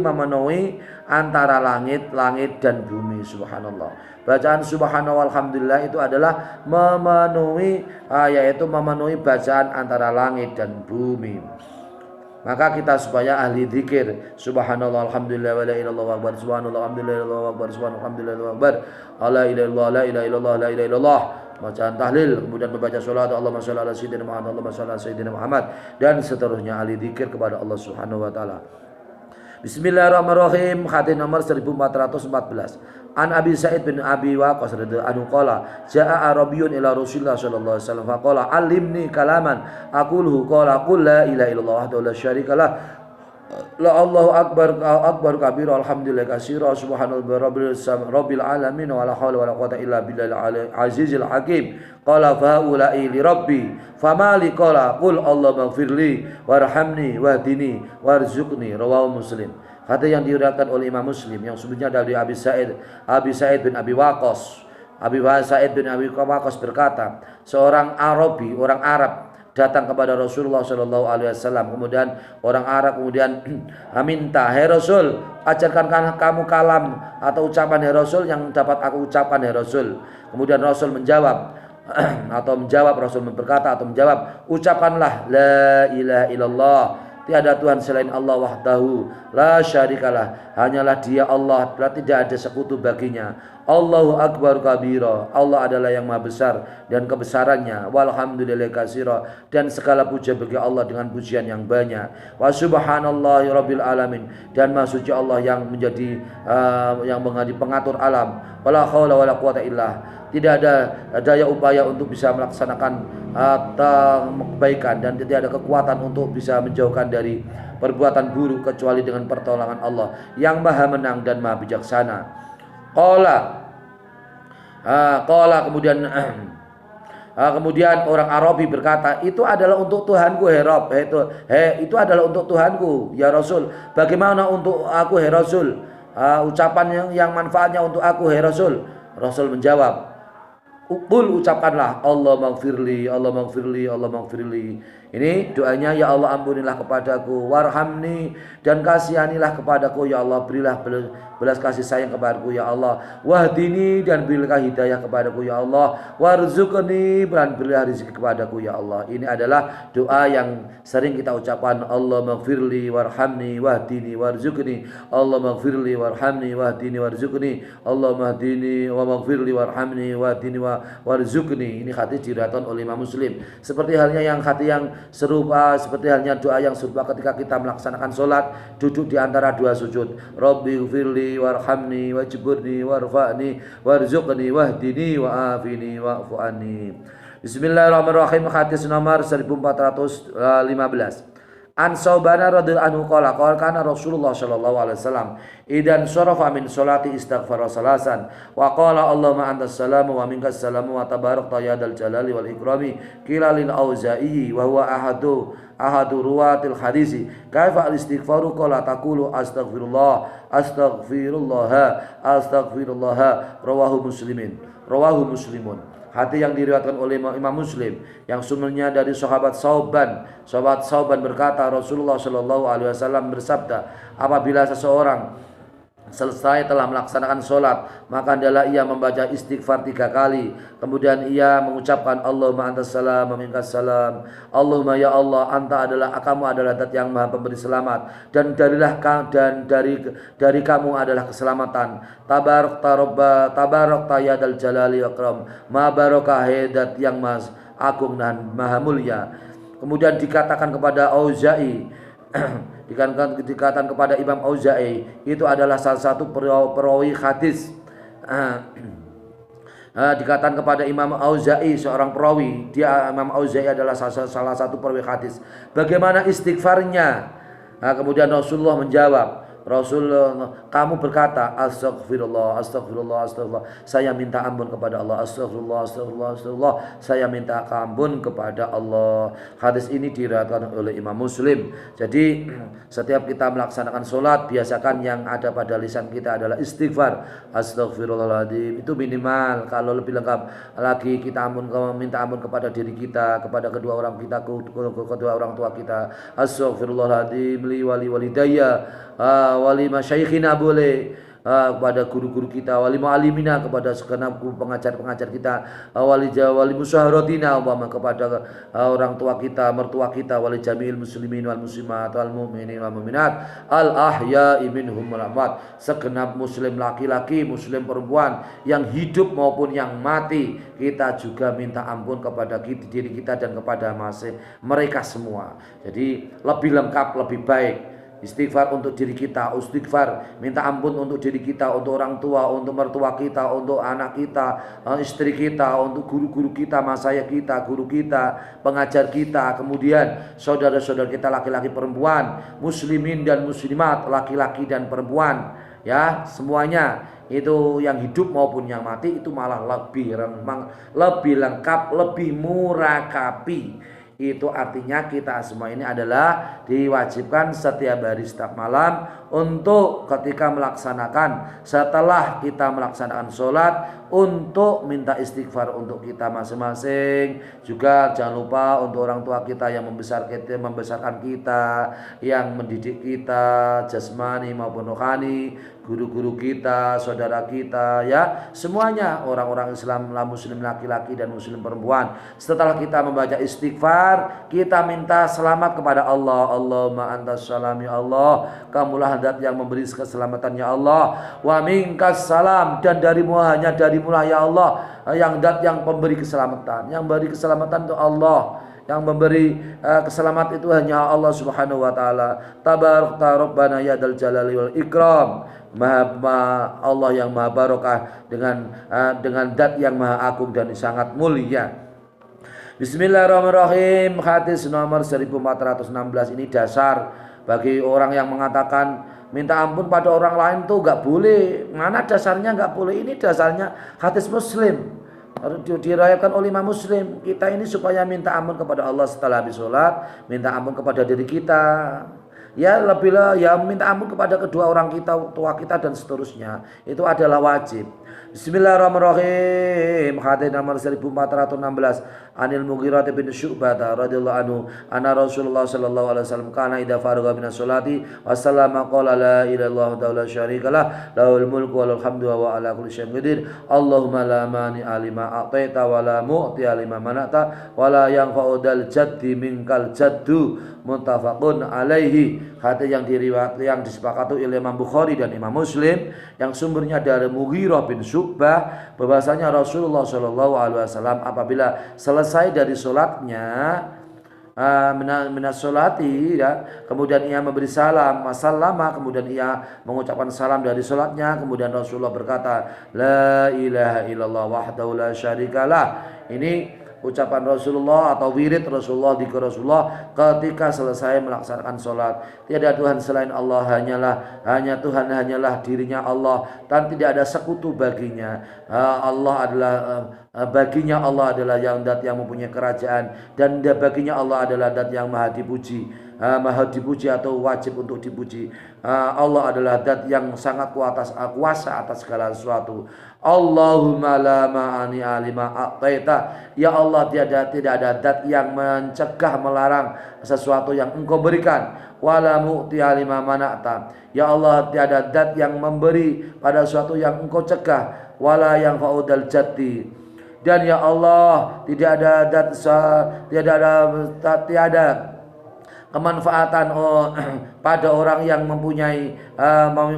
memenuhi antara langit dan bumi. Subhanallah, bacaan subhanallah alhamdulillah itu adalah memenuhi yaitu memenuhi bacaan antara langit dan bumi. Maka kita supaya ahli zikir subhanallah alhamdulillah wa la ilaha illallah akbar, subhanallah alhamdulillah Allahu akbar, subhanallah alhamdulillah akbar, la ilaha illallah la ilaha illallah la ilaha illallah, bacaan tahlil, kemudian membaca sholawat Allahumma sholli ala sayyidina Muhammad, Allahumma sholli ala sayyidina Muhammad, dan seterusnya ahli zikir kepada Allah Subhanahu wa taala. Bismillahirrahmanirrahim. Hadis nomor 1414. An Abi Sa'id bin Abi Waqqas radhiyallahu anhu qala jaa Arabiyyun ila Rasulillah sallallahu alaihi wasallam faqala allimni kalaman aquluhu qala qul la ilaha illallah wahdahu la syarika lah la Allahu akbar kabira alhamdulillah katsira subhanallah rabbil alamin wa la haula wa la quwwata illa billahil azizil hakim. Qala fa ulai li rabbi famali qala qul Allahumma ighfirli warhamni wahdini warzuqni. Rawahu Muslim. Hadis yang diriwayatkan oleh Imam Muslim yang sebelumnya dari Abi Sa'id bin Abi Waqqas. Abi Sa'id bin Abi Waqqas berkata, seorang Arabi, orang Arab datang kepada Rasulullah Shallallahu Alaihi Wasallam. Kemudian orang Arab kemudian minta, hai Rasul, ajarkan kamu kalam atau ucapan hai Rasul yang dapat aku ucapkan hai Rasul. Kemudian Rasul menjawab Rasul berkata atau menjawab, ucapkanlah la ilaha illallah, tiada Tuhan selain Allah wahdahu la syarikalah, hanyalah Dia Allah, tidak ada sekutu baginya. Allahu akbar kabira, Allah adalah yang maha besar dan kebesarannya. Walhamdulillah katsira, dan segala puja bagi Allah dengan pujian yang banyak. Wa subhanallahi rabbil alamin, dan maha suci Allah yang menjadi pengatur alam. Wala haula wala quwata illa, tidak ada daya upaya untuk bisa melaksanakan kebaikan dan tidak ada kekuatan untuk bisa menjauhkan dari perbuatan buruk kecuali dengan pertolongan Allah yang maha menang dan maha bijaksana. Kemudian orang Arabi berkata, itu adalah untuk Tuhanku hai Rabb, itu adalah untuk Tuhanku ya Rasul, bagaimana untuk aku hai Rasul, ucapan yang manfaatnya untuk aku hai Rasul. Rasul menjawab, qul, ucapkanlah Allah maghfirli, Allah maghfirli, Allah maghfirli. Ini doanya, ya Allah ampunilah kepadaku, warhamni, dan kasihanilah kepadaku ya Allah, berilah belas kasih sayang kepadaku ya Allah, wahdini, dan berilah hidayah kepadaku ya Allah, warzuqni, dan berilah rezeki kepadaku ya Allah. Ini adalah doa yang sering kita ucapkan, Allah maghfirli warhamni wahdini warzuqni, Allah maghfirli warhamni wahdini warzuqni, Allah mahdini wa maghfirli warhamni wahdini warzuqni. Ini hadis diriwayatkan oleh Imam Muslim. Seperti halnya seperti halnya doa yang serupa ketika kita melaksanakan sholat, duduk di antara dua sujud. Rabbi ghfirli warhamni wajburni warfa'ni warzuqni wahdini wa'afini wa'fu anni. Bismillahirrahmanirrahim. Hadis nomor 1415. An Saubana radhiyallahu anhu qala kana Rasulullah sallallahu alaihi wasallam idan sarafa min salati istaghfara salasan wa qala Allahumma antas salamu wa minkas salamu wa tabarakta ya dzal jalali wal ikrami. Qila lil Auza'i wa huwa ahadu ruwatil hadisi kaifa al istighfaru qala taqulu astaghfirullah rawahu muslimun. Hadis yang diriwayatkan oleh Imam Muslim yang sumbernya dari sahabat Sauban berkata, Rasulullah Shallallahu Alaihi Wasallam bersabda, apabila seseorang selesai telah melaksanakan sholat, maka adalah ia membaca istighfar 3 kali. Kemudian ia mengucapkan Allahumma antas salam wa minkas salam. Allahumma ya Allah, anta adalah, kamu adalah zat yang maha pemberi selamat, dan dari kamu adalah keselamatan. Tabarakta ya dzal jalali wal ikram, maha barokah zat yang maha agung dan maha mulia. Kemudian dikatakan kepada Auza'i dikatakan kepada Imam Auza'i, itu adalah salah satu perawi hadis. Dikatakan kepada Imam Auza'i, seorang perawi, Imam Auza'i adalah salah satu perawi hadis. Bagaimana istighfarnya? Kemudian Rasulullah menjawab, Rasul kamu berkata astagfirullah, astagfirullah, astagfirullah. Saya minta ampun kepada Allah. Astagfirullah, astagfirullah, astagfirullah. Saya minta ampun kepada Allah. Hadis ini diriwayatkan oleh Imam Muslim. Jadi setiap kita melaksanakan sholat, biasakan yang ada pada lisan kita adalah istighfar. Astagfirullahaladzim. Itu minimal. Kalau lebih lengkap lagi, kita minta ampun kepada diri kita, kepada kedua orang kita, kedua orang tua kita. Astagfirullahaladzim li wali walidayya, wali masyaikhina boleh, kepada guru-guru kita, wali mu'alimina kepada segenap pengajar-pengajar kita, wali musyaharatina umpama kepada orang tua kita, mertua kita, wali jami'il muslimin wal muslimat wal mu'minin wal mu'minat al ahya'i minhum wal amwat, segenap muslim laki-laki, muslim perempuan yang hidup maupun yang mati, kita juga minta ampun kepada diri kita dan kepada mereka semua. Jadi lebih lengkap, lebih baik. Istighfar untuk diri kita, istighfar minta ampun untuk diri kita, untuk orang tua, untuk mertua kita, untuk anak kita, istri kita, untuk guru-guru kita, masayikh kita, guru kita, pengajar kita, kemudian saudara-saudara kita laki-laki perempuan, muslimin dan muslimat, laki-laki dan perempuan, ya semuanya itu yang hidup maupun yang mati, itu malah lebih lengkap, lebih murakabi. Itu artinya kita semua ini adalah diwajibkan setiap hari, setiap malam, untuk ketika melaksanakan, setelah kita melaksanakan sholat, untuk minta istighfar untuk kita masing-masing. Juga jangan lupa untuk orang tua kita yang membesarkan kita, yang mendidik kita jasmani maupun rohani, guru-guru kita, saudara kita, ya semuanya orang-orang Islam, muslim laki-laki dan muslim perempuan. Setelah kita membaca istighfar, kita minta selamat kepada Allah. Allahumma antas salam, ya Allah, kamulah zat yang memberi keselamatan, ya Allah. Wa minkas salam, dan darimu, hanya darimulah ya Allah, yang zat yang memberi keselamatan. Yang memberi keselamatan itu Allah. Yang memberi keselamat itu hanya Allah Subhanahu wa taala. Tabarakta rabbana ya dzal jalali wal ikram. Allah yang maha barokah dengan zat yang maha agung dan sangat mulia. Bismillahirrahmanirrahim. Hadis nomor 1416 ini dasar bagi orang yang mengatakan minta ampun pada orang lain tuh nggak boleh. Mana dasarnya nggak boleh? Ini dasarnya hadis Muslim, diriwayatkan oleh Imam Muslim. Kita ini supaya minta ampun kepada Allah setelah habis sholat, minta ampun kepada diri kita, ya lebihlah ya minta ampun kepada kedua orang kita, tua kita dan seterusnya. Itu adalah wajib. Bismillahirrahmanirrahim. Hadis nomor 1416 Anil Mughirah bin Syu'bah radhiyallahu anhu anna Rasulullah sallallahu alaihi wasallam kana idza faragha minas sholati wa sallama qala la ilaha illallah la syarikalah lahul mulku wa lahul hamdu wa ala kulli syai'in qadir. Allahumma la mani alima a'taita wa la mu'ti alima manata wa la yanfa'u dal jaddi minkal jaddu. Muttafaqun alaihi. Hadis yang disepakati oleh Imam Bukhari dan Imam Muslim, yang sumbernya dari Mughirah bin Syu'bah, bahwasanya Rasulullah sallallahu alaihi wasallam apabila selesai dari sholatnya, minas sholati, ya, kemudian ia memberi salam, wasallama, kemudian ia mengucapkan salam dari sholatnya, kemudian Rasulullah berkata la ilaha illallah wahdahu la syarikalah. Ini ucapan Rasulullah atau wirid Rasulullah, dzikir Rasulullah ketika selesai melaksanakan sholat. Tiada Tuhan selain Allah, hanya Tuhan hanyalah dirinya Allah, dan tidak ada sekutu baginya. Baginya Allah adalah yang zat yang mempunyai kerajaan, dan baginya Allah adalah zat yang maha dipuji atau wajib untuk dipuji. Allah adalah zat yang sangat kuasa atas segala sesuatu. Allahumma la ma'ani alima a'taita. Ya Allah, tidak ada zat yang mencegah, melarang sesuatu yang Engkau berikan. Wala mu'ti alima mana'ta. Ya Allah, tiada zat yang memberi pada sesuatu yang Engkau cegah. Wala yang fa'udal jati. Dan ya Allah, tiada kemanfaatan pada orang yang mempunyai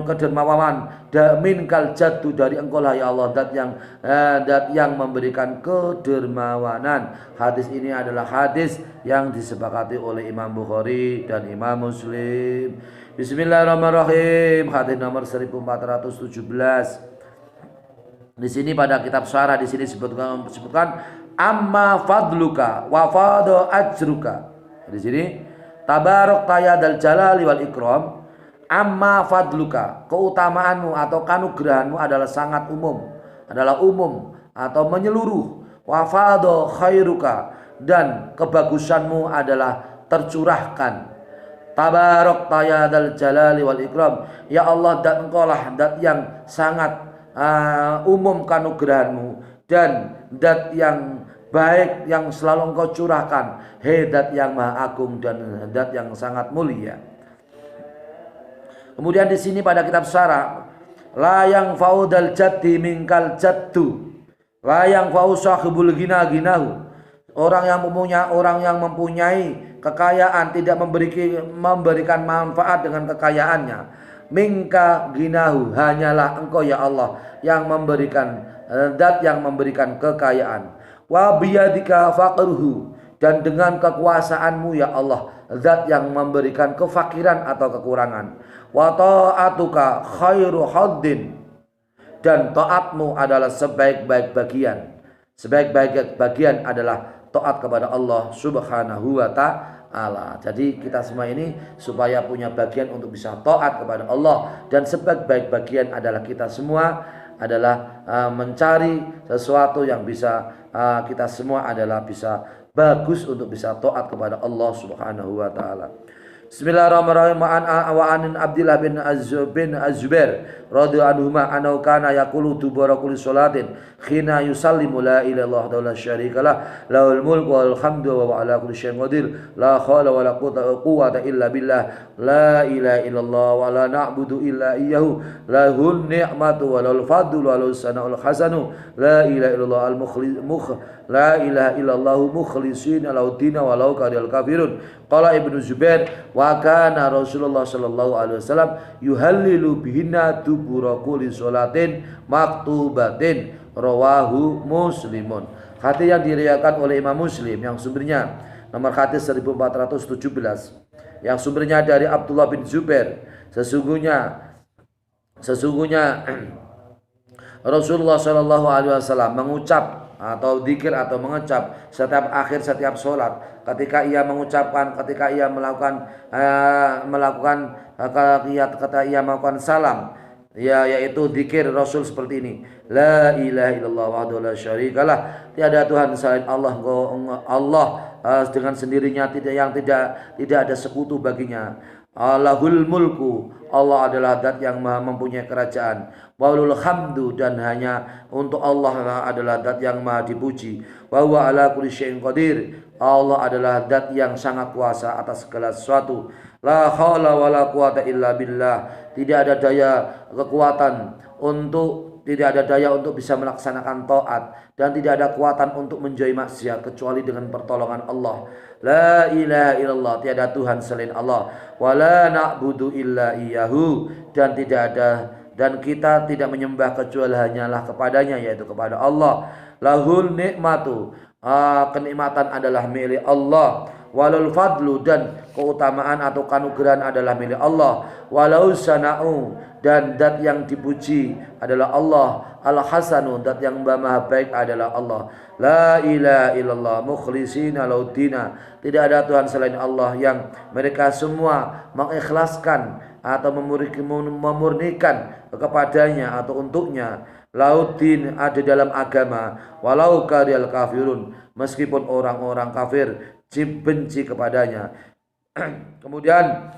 kedermawanan minkal jaddu, dari Engkau lah ya Allah zat yang memberikan kedermawanan. Hadis ini adalah hadis yang disepakati oleh Imam Bukhari dan Imam Muslim. Bismillahirrahmanirrahim. Hadis nomor 1417. Di sini pada kitab syarah di sini disebutkan amma fadluka wa fadu ajruka. Di sini tabarak ya dzal jalali wal ikram. Amma fadluka, keutamaanmu atau kanugrahanmu adalah sangat umum, adalah umum atau menyeluruh. Wa fadha khairuka, dan kebagusanmu adalah tercurahkan. Tabarak ya dzal jalali wal ikram, ya Allah, dan engkaulah dat yang sangat umum kanugrahanmu dan dat yang baik yang selalu engkau curahkan. Hei dat yang maha agung dan dat yang sangat mulia. Kemudian di sini pada kitab syarah, la yang faudal jaddi minkal jaddu, la yang fau sahibul ginahu, orang yang mempunyai kekayaan tidak memberikan manfaat dengan kekayaannya. Minka ginahu, hanyalah engkau ya Allah yang memberikan, zat yang memberikan kekayaan. Wa biyadika faqruhu, dan dengan kekuasaanmu ya Allah, zat yang memberikan kefakiran atau kekurangan. Wa ta'atuka khairu haddin, dan taatmu adalah sebaik-baik bagian. Sebaik-baik bagian adalah taat kepada Allah Subhanahu wa ta'ala. Jadi kita semua ini supaya punya bagian untuk bisa taat kepada Allah, dan sebaik-baik bagian adalah kita semua adalah mencari sesuatu yang bisa kita semua adalah bisa bagus untuk bisa taat kepada Allah Subhanahu wa ta'ala. Bismillahirrahmanirrahim. Wa an Abdullah bin Az-Zubair radhiyallahu anhu annahu kana yaqulu dubara kulli salatin khina yusallimu la ilaha illallah la syarika lah lahul mulku wal hamdu wa ala kulli syai'in qadir la haula wa la quwwata illa billah la ilaha illallah wa la na'budu illa iyyahu lahun ni'matu wa lahul fadlu wa lahus sana'ul hasanu la ilaha illallah al la ilaha illallah mukhlishina lahu din wa lau karihal kafirun. Qala Ibnu Zubair wa kana Rasulullah sallallahu alaihi wasallam yuhallilu bihinna dubura kulli sholatin maktubatin, rawahu Muslimun. Hadis yang diriwayatkan oleh Imam Muslim yang sumbernya nomor hadis 1417, yang sumbernya dari Abdullah bin Zubair, sesungguhnya Rasulullah sallallahu alaihi wasallam mengucap atau zikir atau mengecap setiap akhir setiap sholat, ketika ia mengucapkan, ketika ia melakukan salam, yaitu zikir Rasul seperti ini: la ilaha illallah wahdahu la syarikalah, tiada Tuhan selain Allah, dengan sendirinya tidak ada sekutu baginya. Allahul mulku, Allah adalah zat yang maha mempunyai kerajaan. Walul hamdu, dan hanya untuk Allah adalah zat yang maha dipuji. Wa huwa ala kulli syai'in qadir, Allah adalah zat yang sangat kuasa atas segala sesuatu. La haula wala quwata illa billah, tidak ada daya untuk bisa melaksanakan taat, dan tidak ada kekuatan untuk menjauhi maksiat kecuali dengan pertolongan Allah. La ilaha illallah, tiada Tuhan selain Allah. Wala na'budu illa iyyahu, dan kita tidak menyembah kecuali hanyalah kepadanya, yaitu kepada Allah. Lahul nikmatu, kenikmatan adalah milik Allah. Walul fadlu, dan keutamaan atau kanugrahan adalah milik Allah. Walau sana'u, dan dat yang dipuji adalah Allah. Al-hasanu, dat yang maha baik adalah Allah. La ilaha illallah mukhlishina laudina, tidak ada Tuhan selain Allah yang mereka semua mengikhlaskan atau memurnikan kepadanya atau untuknya. Laudin, ada dalam agama. Walau karihal kafirun, meskipun orang-orang kafir benci kepadanya. Kemudian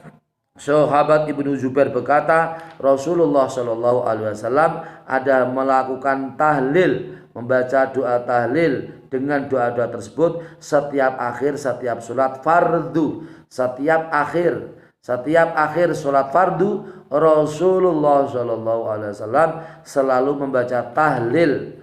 sahabat Ibnu Zubair berkata, Rasulullah Shallallahu Alaihi Wasallam ada melakukan tahlil, membaca doa tahlil dengan doa-doa tersebut setiap akhir setiap sholat fardu. Setiap akhir sholat fardu, Rasulullah Shallallahu Alaihi Wasallam selalu membaca tahlil,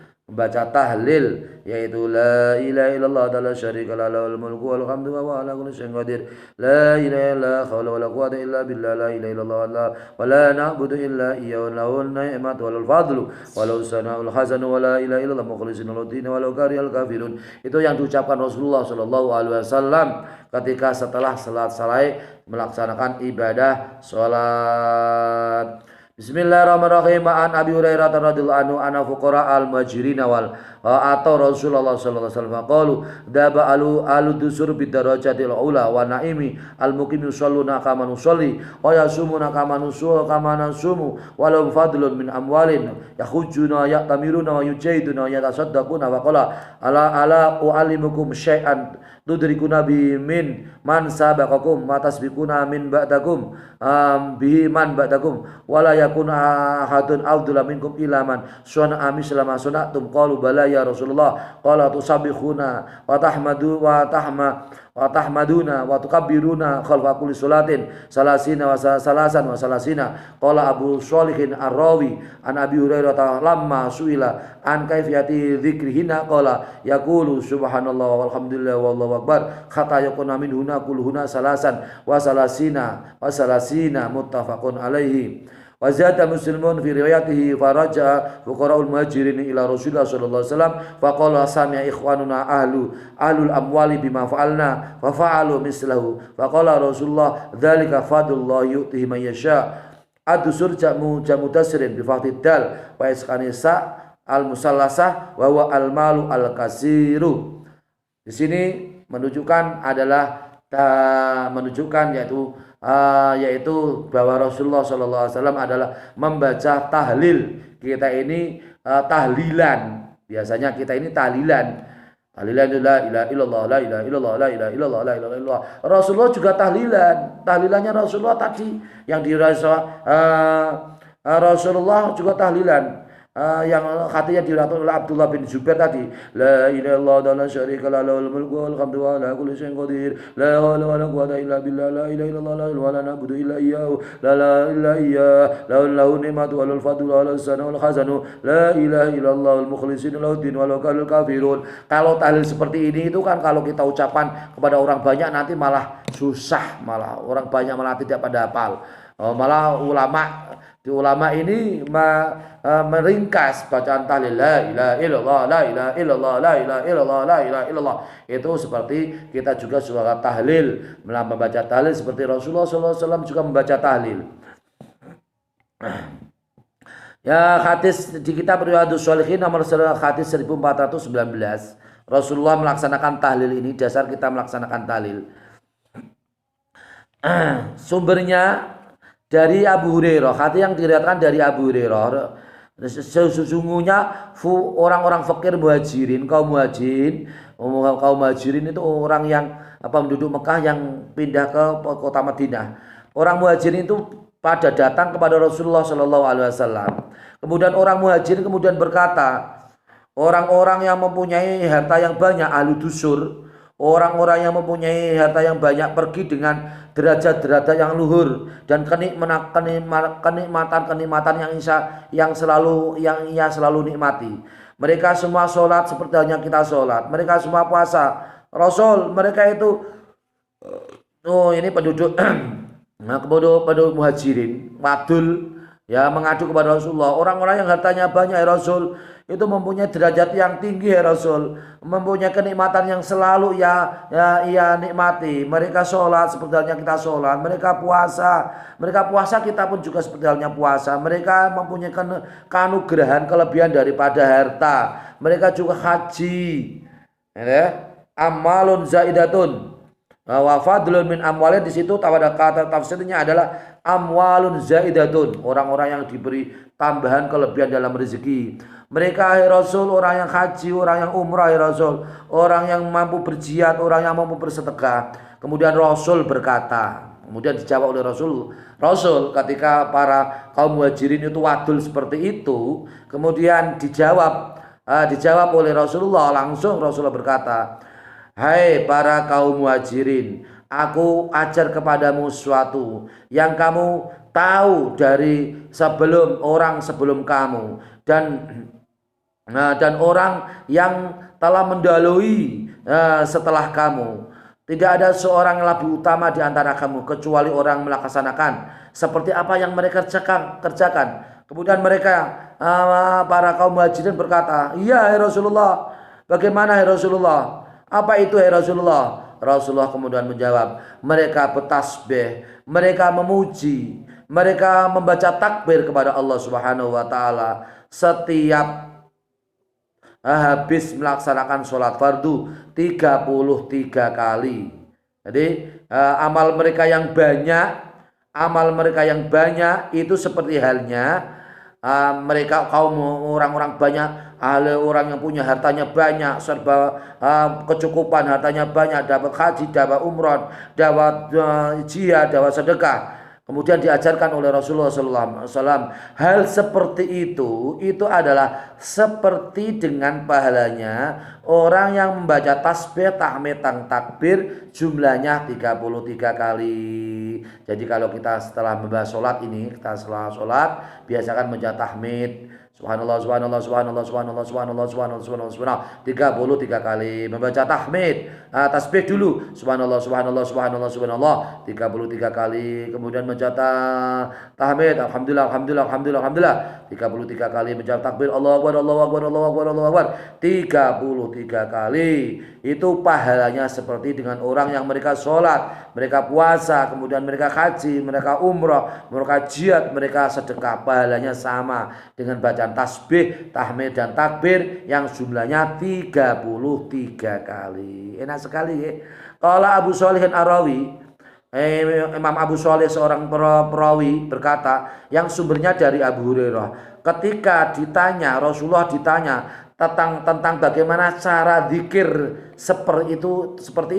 yaitu la ilaha illallah la syarikalah lahul mulku wal hamdu wa ala kulli syai'in qadir, la ilaha illa haula wala quwwata illa billah, la ilaha illallah wa la na'budu illa iyyahu lahul ni'matu wal fadlu walau sana'ul hasanu wa la ilaha illallah mukhlishina lahu din walau karihal kafirun. Itu yang diucapkan Rasulullah sallallahu alaihi wasallam ketika setelah salat selesai melaksanakan ibadah salat. Bismillahirrahmanirrahim. An Abi Hurairah radhiyallahu anhu ana fuqara al muhajirin wal atau Rasulullah sallallahu alaihi wasallam qalu daba alu dusur bidarajatil ula wa naimi al muqim yusalluna kama nusalli wa yasumuna kama nasumu walau fadlun min amwalin yakhujuna ya'tamiruna wa yujahiduna wa yatasaddaquna wa qala ala u'allimukum syai'an tudrikuna bi min man sabaqakum wa tasbiquna min ba'dakum bihi man ba'dakum wala yakun ahadun afdala minkum ila man sana'a misla ma sana'tum qalu bala ya Rasulullah qala tusabbihuna wa tahmaduna wa tukabbiruna khalfa kulli salatin salasina wa salasina qala Abu Shalihin Ar-Rawi an Abi Hurairah lamma suila an kaifiyati dzikrihina qala yaqulu subhanallah walhamdulillah wallahu akbar hatta yakuna min huna kulluhuna salasan wa salasina muttafaqun alaihi. Wa zada Muslimun fi riwayatihi faraja fuqara'ul muhajirin ila Rasulullah sallallahu alaihi wasallam faqala sami'a ikhwanuna ahlul amwali bima fa'alna fa fa'alu mislahu faqala Rasulullah dzalika fadlullah yu'tihi man yasha ad-dusur jamu tasrin bi fathid dal wa iskanisa al-musallasah wa huwa al-malu al-kasiru. Di sini menunjukkan yaitu bahwa Rasulullah SAW adalah membaca tahlil. Kita ini tahlilan. Biasanya kita ini tahlilan. Tahlilan la ilaha illallah, la ilaha illallah, la ilaha illallah, la ilaha illallah. Rasulullah juga tahlilan. Tahlilannya Rasulullah tadi yang dirasa Rasulullah juga tahlilan. Yang hatinya diratul oleh Abdullah bin Zubair tadi, la ilaha illallah la syarika lahu lahul mulku wal hamdu wa ala kulli syai'in qadir, la haula wa la quwwata illa billah, la ilaha illallah wa la na'budu illa iyyahu, la ilaha illa lahu ni'matu wal fadlu wal sana wal khazanu, la ilaha illallah al mukhlisina lahu din walau kalul kafirun. Kalau tahlil seperti ini itu kan kalau kita ucapan kepada orang banyak nanti malah susah, malah orang banyak malah tidak pada hafal. Malah ulama ini meringkas bacaan tahlil la ilaha illallah, la ilaha illallah, la ilaha illallah, la ilaha illallah. Itu seperti kita juga suara tahlil, membaca tahlil seperti Rasulullah SAW juga membaca tahlil. Ya, hadis di kitab Riyadhus Shalihin nomor hadis 1419. Rasulullah melaksanakan tahlil ini, dasar kita melaksanakan tahlil. Sumbernya dari Abu Hurairah, hadis yang diriwayatkan dari Abu Hurairah. Sesungguhnya orang-orang fakir muhajirin, kaum muhajirin itu orang yang penduduk Mekah yang pindah ke kota Madinah. Orang muhajirin itu pada datang kepada Rasulullah Shallallahu Alaihi Wasallam. Kemudian orang muhajirin kemudian berkata, orang-orang yang mempunyai harta yang banyak, ahlu dusur, orang-orang yang mempunyai harta yang banyak pergi dengan derajat-derajat yang luhur dan kenikmatan yang ia selalu nikmati. Mereka semua sholat seperti halnya kita sholat. Mereka semua puasa. Rasul, mereka itu ini penduduk penduduk muhajirin, wadul, ya, mengadu kepada Rasulullah. Orang-orang yang hartanya banyak, ya Rasul, itu mempunyai derajat yang tinggi, ya Rasul, mempunyai kenikmatan yang selalu ia nikmati. Mereka sholat seperti halnya kita sholat, mereka puasa kita pun juga seperti halnya puasa. Mereka mempunyai kanugerahan kelebihan daripada harta. Mereka juga haji, ya, amalun zaidatun wa fadlun min amwalin. Di situ kata tafsirnya adalah amwalun zaidatun, orang-orang yang diberi tambahan kelebihan dalam rezeki. Mereka, ya Rasul, orang yang haji, orang yang umrah, ya Rasul, orang yang mampu berjihad, orang yang mampu bersedekah. Kemudian Rasul berkata, kemudian dijawab oleh Rasul ketika para kaum muhajirin itu wadul seperti itu, kemudian dijawab oleh Rasulullah. Langsung Rasulullah berkata, hai para kaum muhajirin, aku ajar kepadamu sesuatu yang kamu tahu dari sebelum kamu dan orang yang telah mendahului setelah kamu. Tidak ada seorang yang lebih utama di antara kamu kecuali orang melaksanakan seperti apa yang mereka kerjakan. Kemudian mereka, para kaum muhajirin berkata, iya, ya Rasulullah. Bagaimana, ya Rasulullah? Apa itu, ya Rasulullah? Rasulullah kemudian menjawab, mereka bertasbih, mereka memuji, mereka membaca takbir kepada Allah Subhanahu wa taala setiap habis melaksanakan sholat fardu 33 kali. Jadi amal mereka yang banyak itu seperti halnya mereka kaum orang-orang banyak, orang yang punya hartanya banyak, serba kecukupan, hartanya banyak, dapat haji, dapat umrah, dapat jihad, dapat sedekah. Kemudian diajarkan oleh Rasulullah SAW, hal seperti itu adalah seperti dengan pahalanya orang yang membaca tasbih, tahmid, takbir jumlahnya 33 kali. Jadi kalau kita setelah membahas sholat ini, kita setelah sholat biasakan membaca tahmid, subhanallah, subhanallah, subhanallah, subhanallah, subhanallah, subhanallah, subhanallah, subhanallah 33 kali. Membaca tahmid, tasbih dulu, subhanallah, subhanallah, subhanallah, subhanallah 33 kali. Kemudian membaca tahmid, alhamdulillah, alhamdulillah, alhamdulillah, alhamdulillah 33 kali. Membaca takbir, Allahu akbar, Allahu akbar, Allahu akbar, Allahu akbar 33 kali. Itu pahalanya seperti dengan orang yang mereka sholat, mereka puasa, kemudian mereka haji, mereka umrah, mereka jihad, mereka sedekah. Pahalanya sama dengan bacaan tasbih, tahmid, dan takbir yang jumlahnya 33 kali. Enak sekali ya. Kalau Abu Shalih Ar-Rawi, Imam Abu Shalih seorang perawi berkata, yang sumbernya dari Abu Hurairah, ketika ditanya, Rasulullah ditanya tentang bagaimana cara zikir seperti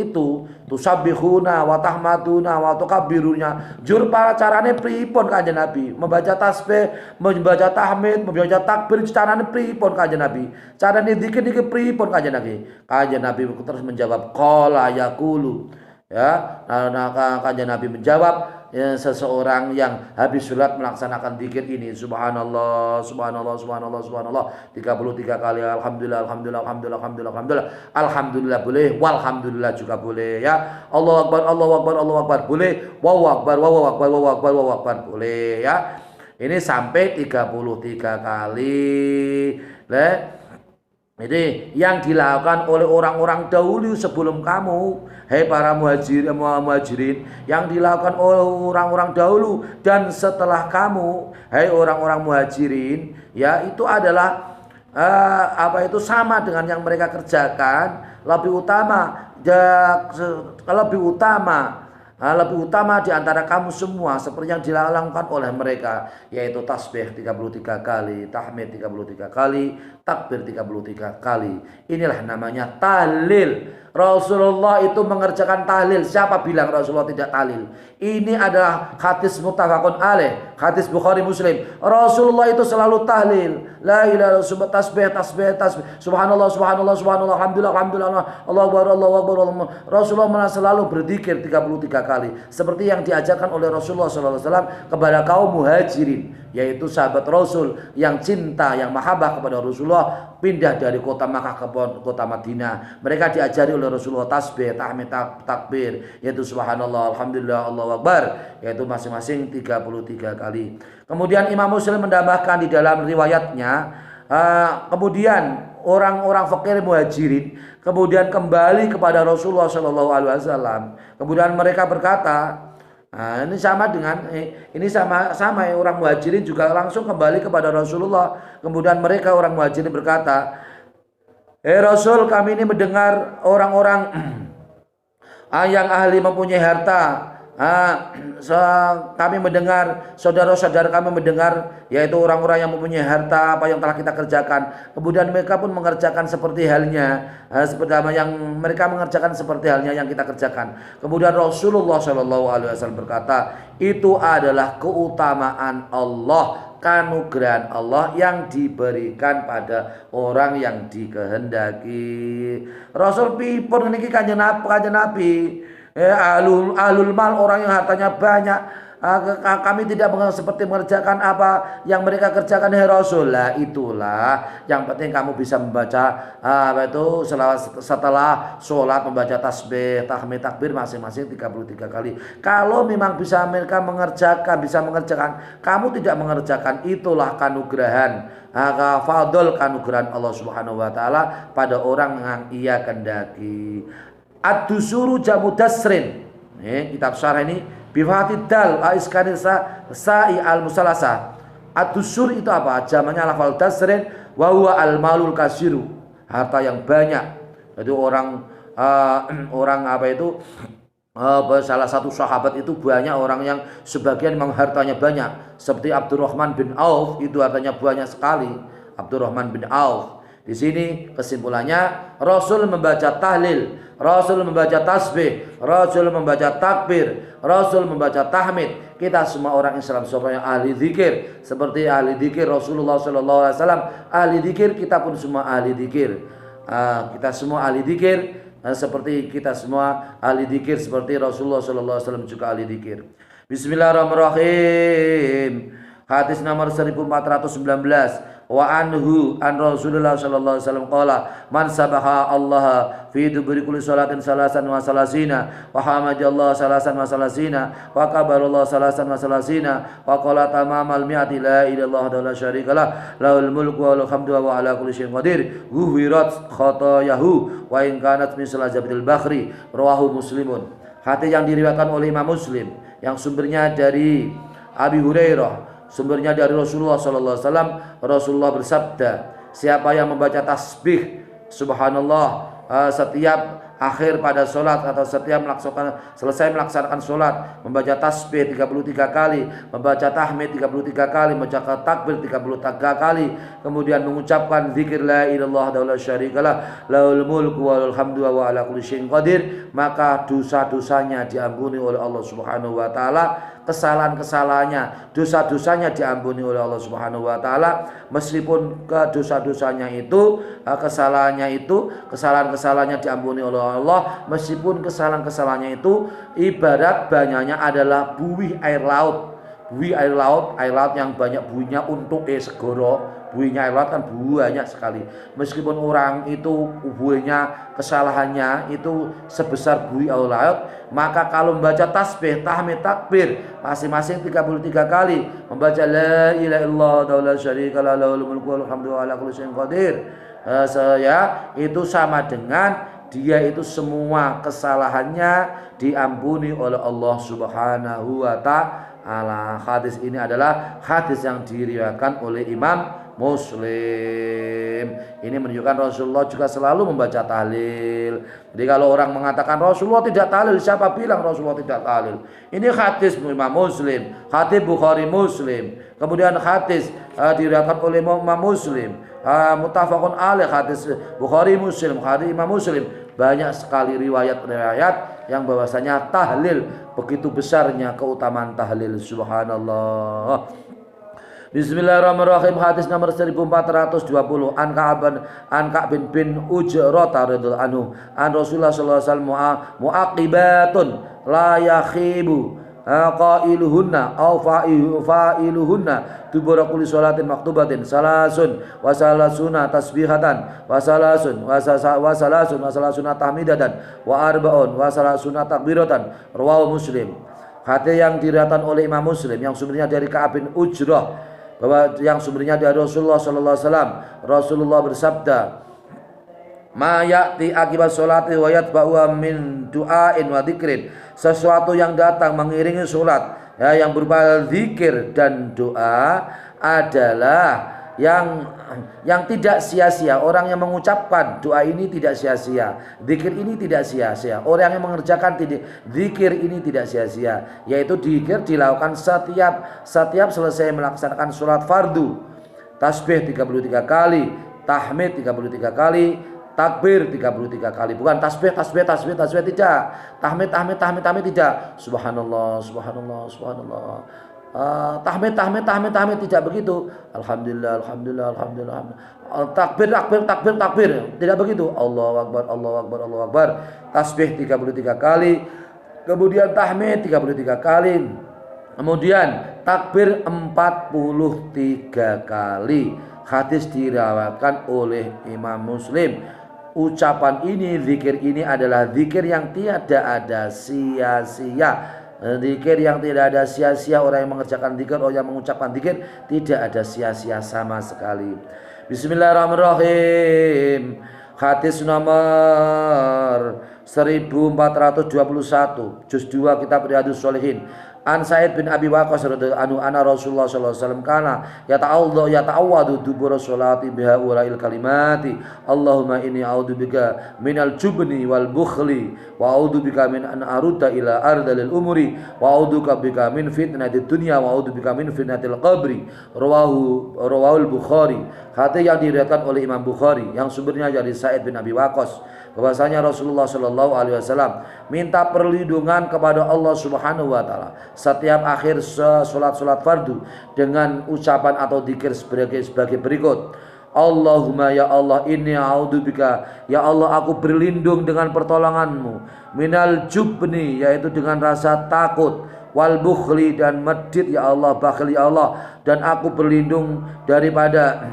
itu tusabbihuna wa tahmaduna wa tukabbiruna, jur para carane pripun Kanjeng Nabi membaca tasbih, membaca tahmid, membaca takbir, carane pripun Kanjeng Nabi, carane zikir niki pripun Kanjeng Nabi. Kanjeng Nabi terus menjawab, qala yaqulu, ya. Nah, Kanjeng Nabi menjawab, seseorang yang habis sholat melaksanakan zikir ini, subhanallah, subhanallah, subhanallah, subhanallah 33 kali, alhamdulillah, alhamdulillah, alhamdulillah, alhamdulillah, alhamdulillah, alhamdulillah boleh, walhamdulillah juga boleh, ya. Allahu akbar, Allahu akbar, Allahu akbar boleh, wallahu akbar, wallahu akbar, wallahu akbar, wallahu akbar boleh, ya. Ini sampai 33 kali. Jadi yang dilakukan oleh orang-orang dahulu sebelum kamu, hai para muhajirin, yang dilakukan oleh orang-orang dahulu dan setelah kamu, hai orang-orang muhajirin, ya, itu adalah sama dengan yang mereka kerjakan, lebih utama di antara kamu semua seperti yang dilakukan oleh mereka, yaitu tasbih 33 kali, tahmid 33 kali, takbir 33 kali. Inilah namanya tahlil. Rasulullah itu mengerjakan tahlil. Siapa bilang Rasulullah tidak tahlil? Ini adalah hadis muttafaqun alaih, hadis Bukhari Muslim. Rasulullah itu selalu tahlil. La ilaha illallah, tasbih, tasbih, tasbih. Subhanallah, subhanallah, subhanallah, alhamdulillah, alhamdulillah, Allahu akbar, Allahu akbar, Allahu akbar. Rasulullah selalu berzikir 33 kali seperti yang diajarkan oleh Rasulullah SAW kepada kaum muhajirin, yaitu sahabat Rasul yang cinta, yang mahabbah kepada Rasulullah, pindah dari kota Makkah ke kota Madinah. Mereka diajari oleh Rasulullah tasbih, tahmid, takbir, yaitu subhanallah, alhamdulillah, Allahu akbar, yaitu masing-masing 33 kali. Kemudian Imam Muslim menambahkan di dalam riwayatnya, kemudian orang-orang fakir muhajirin kemudian kembali kepada Rasulullah SAW. Kemudian mereka berkata, ini sama orang muhajirin juga langsung kembali kepada Rasulullah. Kemudian mereka orang muhajirin berkata, Rasul, kami ini mendengar orang-orang yang ahli mempunyai harta, kami mendengar, saudara-saudara kami mendengar, yaitu orang-orang yang mempunyai harta, apa yang telah kita kerjakan. Kemudian mereka pun mengerjakan seperti halnya, yang mereka mengerjakan seperti halnya yang kita kerjakan. Kemudian Rasulullah SAW berkata, itu adalah keutamaan Allah, kanugeraan Allah yang diberikan pada orang yang dikehendaki. Rasul pipun niki kanjeng Nabi, alul mal, orang yang hartanya banyak, kami tidak seperti mengerjakan apa yang mereka kerjakan, ya Rasul. Lah itulah yang penting kamu bisa membaca setelah sholat, membaca tasbih, tahmid, takbir masing-masing 33 kali. Kalau memang bisa mereka bisa mengerjakan, kamu tidak mengerjakan, itulah kanugrahan, fadl, kanugrahan Allah Subhanahu wa taala pada orang yang ia kendaki. Ad-dusuru jamu dasrin. Kitab syarah ini Bifatid dal aiskanil sa'i al musalasa. Ad-dusur itu apa? Jamannya lafal dasrin wa huwa al malul kasiru, harta yang banyak. Itu orang apa itu salah satu sahabat itu banyak orang yang sebagian memang hartanya banyak, seperti Abdurrahman bin Auf, itu hartanya banyak sekali. Abdurrahman bin Auf. Di sini kesimpulannya, Rasul membaca tahlil, Rasul membaca tasbih, Rasul membaca takbir, Rasul membaca tahmid. Kita semua orang Islam semuanya ahli zikir, seperti ahli zikir Rasulullah SAW, ahli zikir, kita pun semua ahli zikir. Kita semua ahli zikir, seperti kita semua ahli zikir, seperti Rasulullah SAW juga ahli zikir. Bismillahirrahmanirrahim. Hadis nomor 1419. Wa anhu an Rasulullah sallallahu alaihi wasallam qala man sabaha Allah fi duburi kulli salatin salasan wa salasina wa hamajallah salasan wa salasina wa kabarallah salasan wa salasina wa qala tamamal mi'ati la ilaha illallah syarikalah lahul mulku wa lahul hamdu wa ala kulli syai'in qadir ghufirat khatayahu wa in kanat misla zabil bakhri. Rawahu Muslimun. Hadis yang diriwayatkan oleh Imam Muslim yang sumbernya dari Abi Hurairah, sumbernya dari Rasulullah sallallahu alaihi wasallam. Rasulullah bersabda, siapa yang membaca tasbih subhanallah setiap akhir pada sholat atau setiap selesai melaksanakan sholat, membaca tasbih 33 kali, membaca tahmid 33 kali, membaca takbir 33 kali, kemudian mengucapkan zikir la ilaha illallah syarikalah lahul mulku wa lahul hamdu wa ala kulli syai'in qadir, maka dosa-dosanya diampuni oleh Allah Subhanahu wa taala. Kesalahan-kesalahannya, dosa-dosanya diampuni oleh Allah Subhanahu wa taala, meskipun dosa-dosanya itu, kesalahan-kesalahannya diampuni oleh Allah, meskipun kesalahan-kesalahannya itu ibarat banyaknya adalah buih air laut. Buih air laut yang banyak buihnya untuk segoro. Buihnya air laut kan banyak sekali. Meskipun orang itu buihnya, kesalahannya itu sebesar buih air laut, maka kalau membaca tasbih, tahmid, takbir masing-masing 33 kali, membaca la ilaha illallah la syarikalah lahul mulku wa lahul hamdu wa ala kulli syai'in qadir, itu sama dengan dia itu semua kesalahannya diampuni oleh Allah Subhanahu wa ta'ala. Hadis ini adalah hadis yang diriwayatkan oleh Imam Muslim. Ini menunjukkan Rasulullah juga selalu membaca tahlil. Jadi kalau orang mengatakan Rasulullah tidak tahlil, siapa bilang Rasulullah tidak tahlil? Ini hadis Imam Muslim, hadis Bukhari Muslim, kemudian hadis diriwayatkan oleh Imam Muslim, muttafaqun alaih, hadis Bukhari Muslim, hadis Imam Muslim. Banyak sekali riwayat-riwayat yang bahwasanya tahlil, begitu besarnya keutamaan tahlil. Subhanallah. Bismillahirrahmanirrahim. Hadis nomor 1420 an Ka'ab bin Ujrah radhiyallahu anhu an Rasulullah sallallahu alaihi wasallam muaqibatun la yakhibu qailuhunna aw fa'iluhunna dubura kulli sholatin maktubatin salasun wa salasuna tasbihatan wa salasuna tahmidatan wa arba'un wa salasuna takbiratan. Rawahu Muslim. Hadis yang diriwayatkan oleh Imam Muslim yang sumbernya dari Ka'ab bin Ujrah, bahwa yang sumbernya dari Rasulullah sallallahu alaihi wasallam. Rasulullah bersabda, ma ya'ti akibat sholati wa yatba'u min du'ain wa dzikrin, sesuatu yang datang mengiringi salat yang berupa zikir dan doa adalah yang tidak sia-sia. Orang yang mengucapkan doa ini tidak sia-sia, zikir ini tidak sia-sia. Orang yang mengerjakan zikir ini tidak sia-sia, yaitu zikir dilakukan setiap selesai melaksanakan sholat fardu. Tasbih 33 kali, tahmid 33 kali, takbir 33 kali. Bukan tasbih tidak. Tahmid tidak. Subhanallah. Tahmid tidak begitu. Alhamdulillah. Takbir tidak begitu. Allahu akbar. Tasbih 33 kali, kemudian tahmid 33 kali, kemudian takbir 43 kali. Hadis diriwayatkan oleh Imam Muslim. Ucapan ini, zikir ini adalah zikir yang tidak ada sia-sia. Zikir yang tidak ada sia-sia. Orang yang mengerjakan zikir, orang yang mengucapkan zikir, tidak ada sia-sia sama sekali. Bismillahirrahmanirrahim. Hadis nomor 1421 juz 2 kitab Riyadhus Shalihin. An Sa'id bin Abi Waqqas radhiyallahu anhu anna Rasulullah sallallahu alaihi wasallam kana yata'awwadu dubura sholati biha ulail kalimati Allahumma inni a'udzubika minal jubni wal bukhli wa a'udzubika min an arudda ila ardalil umri wa a'udzubika bika min fitnatid dunya wa a'udzubika min fitnatil qabri. Rawahul Bukhari. Hadis yang diriwayatkan oleh Imam Bukhari yang sumbernya dari Sa'id bin Abi Waqqas bahwasanya Rasulullah Shallallahu Alaihi Wasallam minta perlindungan kepada Allah Subhanahu Wa Taala setiap akhir sholat fardu dengan ucapan atau dzikir sebagai berikut. Allahumma ya Allah inni a'udzubika, ya Allah aku berlindung dengan pertolonganmu, minal jubni yaitu dengan rasa takut, wal bukhli dan medit ya Allah, bakhil ya Allah, dan aku berlindung daripada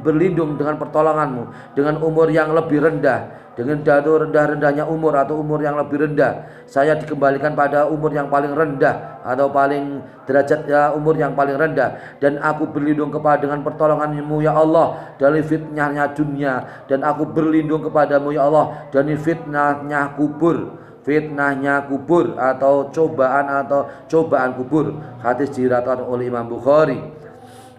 berlindung dengan pertolonganmu dengan umur yang lebih rendah, dengan jatuh rendah-rendahnya umur atau umur yang lebih rendah. Saya dikembalikan pada umur yang paling rendah atau paling derajat umur yang paling rendah, dan aku berlindung kepada dengan pertolonganmu ya Allah dari fitnahnya dunia, dan aku berlindung kepadamu ya Allah dari fitnahnya kubur atau cobaan kubur. Hadis diriwayatkan oleh Imam Bukhari.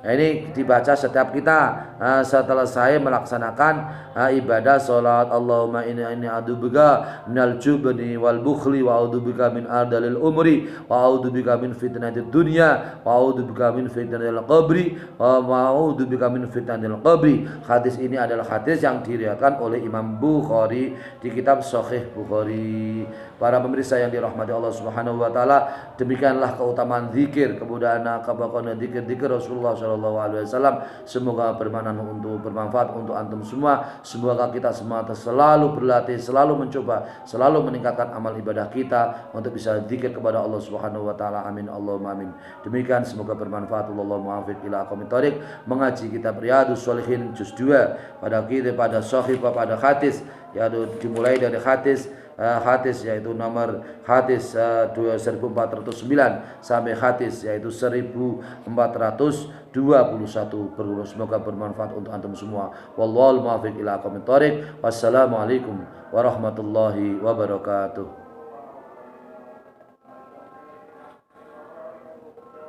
Ini dibaca setiap kita setelah saya melaksanakan ibadah salat. Allahumma inni a'udzubika minal jubni wal bukhli wa a'udzubika min ardalil umri wa a'udzubika min fitnatid dunya wa a'udzubika min fitnatil qabri wa a'udzubika min fitnatil qabri. Hadis ini adalah hadis yang diriwayatkan oleh Imam Bukhari di kitab Sahih Bukhari. Para pemirsa yang dirahmati Allah Subhanahu wa taala, demikianlah keutamaan zikir, kemudahan kebahagiaan zikir Rasulullah sallallahu alaihi wasallam. Semoga bermanfaat untuk antum semua. Semoga kita semua selalu berlatih, selalu mencoba, selalu meningkatkan amal ibadah kita untuk bisa zikir kepada Allah Subhanahu wa taala. Amin Allahumma amin. Demikian semoga bermanfaat. Allahumma muwaffiq ila aqwamit thoriq. Mengaji kitab Riyadhus Shalihin juz 2 pada sahih pada hadis, yaitu dimulai dari hadis yaitu nomor hadis 2409 sampai hadis yaitu 1421. Semoga bermanfaat untuk antum semua. Wallahul muwaffiq ila aqwamit thoriq. Wassalamualaikum warahmatullahi wabarakatuh.